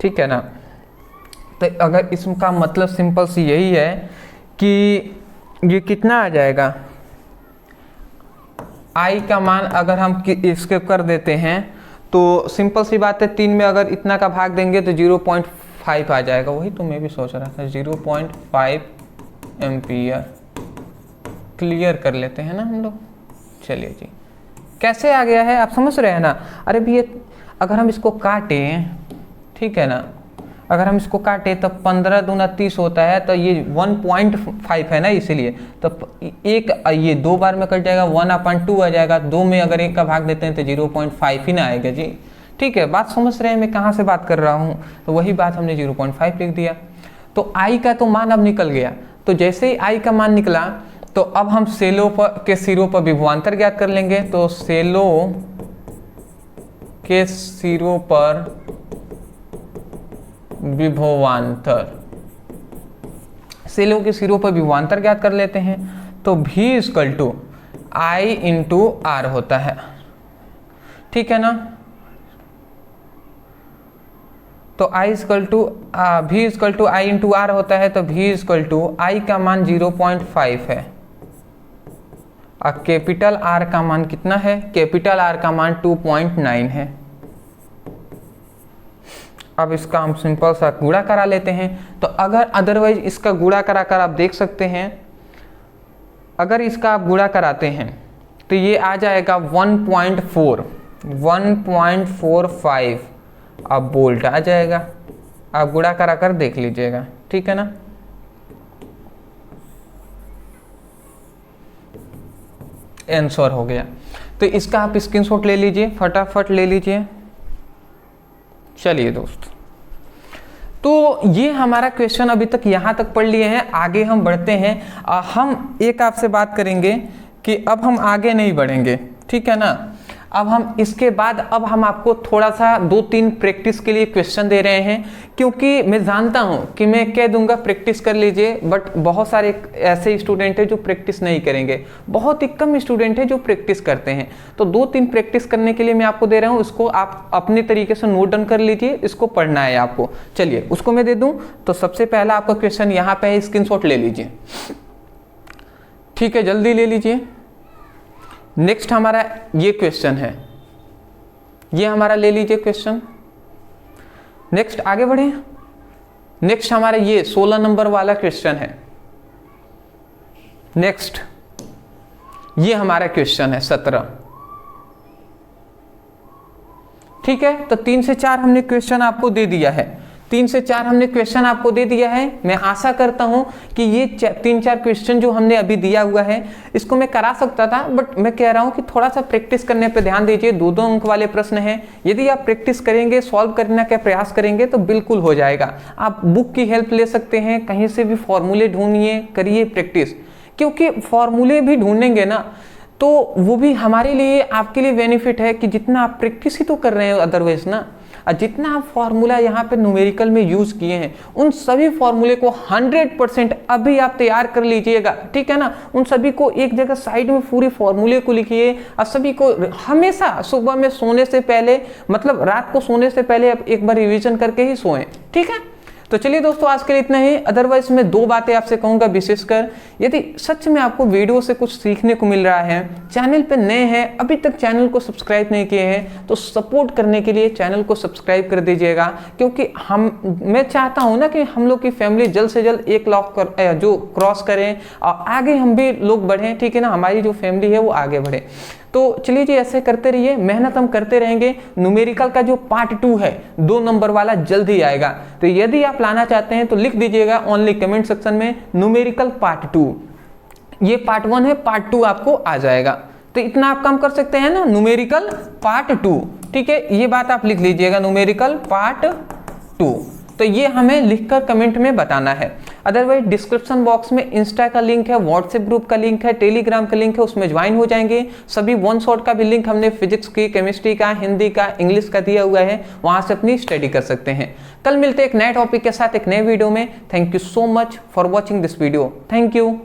ठीक है ना। तो अगर इसका मतलब सिंपल सी यही है कि ये कितना आ जाएगा, आई का मान अगर हम इसके कर देते हैं तो सिंपल सी बात है, 3 में अगर इतना का भाग देंगे तो 0.5 आ जाएगा। वही तो मैं भी सोच रहा था, 0.5 एम्पियर। क्लियर कर लेते हैं ना हम लोग। चलिए जी, कैसे आ गया है आप समझ रहे हैं ना। अरे भी ये अगर हम इसको काटें, ठीक है ना, अगर हम इसको काटे तब 15 दूना 30 होता है, तो ये 1.5 है ना, इसीलिए तो एक ये 2 बार में कट जाएगा, 1/2 आ जाएगा। 2 में अगर 1 का भाग देते हैं तो 0.5 ही ना आएगा जी, ठीक है। बात समझ रहे हैं मैं कहाँ से बात कर रहा हूँ। तो वही बात हमने 0.5 लिख दिया। तो आई का तो मान अब निकल गया। तो जैसे ही आई का मान निकला तो अब हम सेलों पर के सिरों पर विभवांतर ज्ञात कर लेंगे। तो सेलों के सिरों पर विभवांतर, सेलों के सिरों पर विभवांतर ज्ञात कर लेते हैं। तो V equal to I into R होता है, ठीक है ना। तो I equal to V equal to I into R होता है, तो V इक्वल टू आई का मान 0.5 है और कैपिटल R का मान कितना है, कैपिटल R का मान 2.9 है। अब इसका हम सिंपल सा गुणा करा लेते हैं। तो अगर अदरवाइज इसका गुणा कराकर आप देख सकते हैं, अगर इसका आप गुणा कराते हैं तो ये आ जाएगा 1.45 अब बोल्ट आ जाएगा। आप गुणा करा कर देख लीजिएगा, ठीक है ना। आंसर हो गया। तो इसका आप स्क्रीनशॉट ले लीजिए, फटाफट ले लीजिए। चलिए दोस्त, तो ये हमारा क्वेश्चन अभी तक यहाँ तक पढ़ लिए हैं। आगे हम बढ़ते हैं। हम एक आपसे बात करेंगे कि अब हम आगे नहीं बढ़ेंगे, ठीक है ना। अब हम इसके बाद अब हम आपको थोड़ा सा 2-3 प्रैक्टिस के लिए क्वेश्चन दे रहे हैं, क्योंकि मैं जानता हूं कि मैं कह दूंगा प्रैक्टिस कर लीजिए, बट बहुत सारे ऐसे स्टूडेंट हैं जो प्रैक्टिस नहीं करेंगे, बहुत ही कम स्टूडेंट हैं जो प्रैक्टिस करते हैं। तो 2-3 प्रैक्टिस करने के लिए मैं आपको दे रहा हूं, उसको आप अपने तरीके से नोट डाउन कर लीजिए, इसको पढ़ना है आपको। चलिए उसको मैं दे दूं। तो सबसे पहला आपका क्वेश्चन यहाँ पे है, स्क्रीनशॉट ले लीजिए, ठीक है, जल्दी ले लीजिए। नेक्स्ट हमारा ये क्वेश्चन है, ये हमारा ले लीजिए क्वेश्चन। नेक्स्ट आगे बढ़े। नेक्स्ट हमारा ये 16 नंबर वाला क्वेश्चन है। नेक्स्ट ये हमारा क्वेश्चन है 17, ठीक है। तो 3 से 4 हमने क्वेश्चन आपको दे दिया है, 3 से 4 हमने क्वेश्चन आपको दे दिया है। मैं आशा करता हूं कि ये 3-4 क्वेश्चन जो हमने अभी दिया हुआ है इसको मैं करा सकता था, बट मैं कह रहा हूं कि थोड़ा सा प्रैक्टिस करने पे ध्यान दीजिए। 2-2 अंक वाले प्रश्न हैं, यदि आप प्रैक्टिस करेंगे, सॉल्व करने का प्रयास करेंगे तो बिल्कुल हो जाएगा। आप बुक की हेल्प ले सकते हैं, कहीं से भी फॉर्मूले ढूंढिए, करिए प्रैक्टिस, क्योंकि फॉर्मूले भी ढूंढेंगे ना तो वो भी हमारे लिए, आपके लिए बेनिफिट है कि जितना आप प्रैक्टिस ही तो कर रहे हैं अदरवाइज ना, और जितना आप फॉर्मूला यहाँ पे न्यूमेरिकल में यूज किए हैं उन सभी फॉर्मूले को 100% अभी आप तैयार कर लीजिएगा, ठीक है ना। उन सभी को एक जगह साइड में पूरे फॉर्मूले को लिखिए और सभी को हमेशा सुबह में सोने से पहले, मतलब रात को सोने से पहले आप एक बार रिवीजन करके ही सोएं, ठीक है। तो चलिए दोस्तों, आज के लिए इतना ही। अदरवाइज मैं 2 बातें आपसे कहूंगा विशेषकर, यदि सच में आपको वीडियो से कुछ सीखने को मिल रहा है, चैनल पे नए हैं, अभी तक चैनल को सब्सक्राइब नहीं किए हैं, तो सपोर्ट करने के लिए चैनल को सब्सक्राइब कर दीजिएगा, क्योंकि मैं चाहता हूं ना कि हम लोग की फैमिली जल्द से जल्द 1 लाख जो क्रॉस करें और आगे हम भी लोग बढ़ें, ठीक है ना, हमारी जो फैमिली है वो आगे बढ़े। तो चलिए जी, ऐसे करते रहिए, मेहनत हम करते रहेंगे। न्यूमेरिकल का जो पार्ट 2 है 2 नंबर वाला जल्द ही आएगा, तो यदि आप लाना चाहते हैं तो लिख दीजिएगा ओनली कमेंट सेक्शन में न्यूमेरिकल पार्ट 2। ये पार्ट 1 है, पार्ट 2 आपको आ जाएगा। तो इतना आप काम कर सकते हैं ना, न्यूमेरिकल पार्ट 2, ठीक है, ये बात आप लिख लीजिएगा, न्यूमेरिकल पार्ट 2। तो ये हमें लिखकर कमेंट में बताना है। अदरवाइज डिस्क्रिप्शन बॉक्स में इंस्टा का लिंक है, व्हाट्सएप ग्रुप का लिंक है, टेलीग्राम का लिंक है, उसमें ज्वाइन हो जाएंगे। सभी वन शॉट का भी लिंक हमने फिजिक्स की, केमिस्ट्री का, हिंदी का, इंग्लिश का दिया हुआ है, वहां से अपनी स्टडी कर सकते हैं। कल मिलते हैं एक नए टॉपिक के साथ एक नए वीडियो में। Thank you so much for watching this video. Thank you.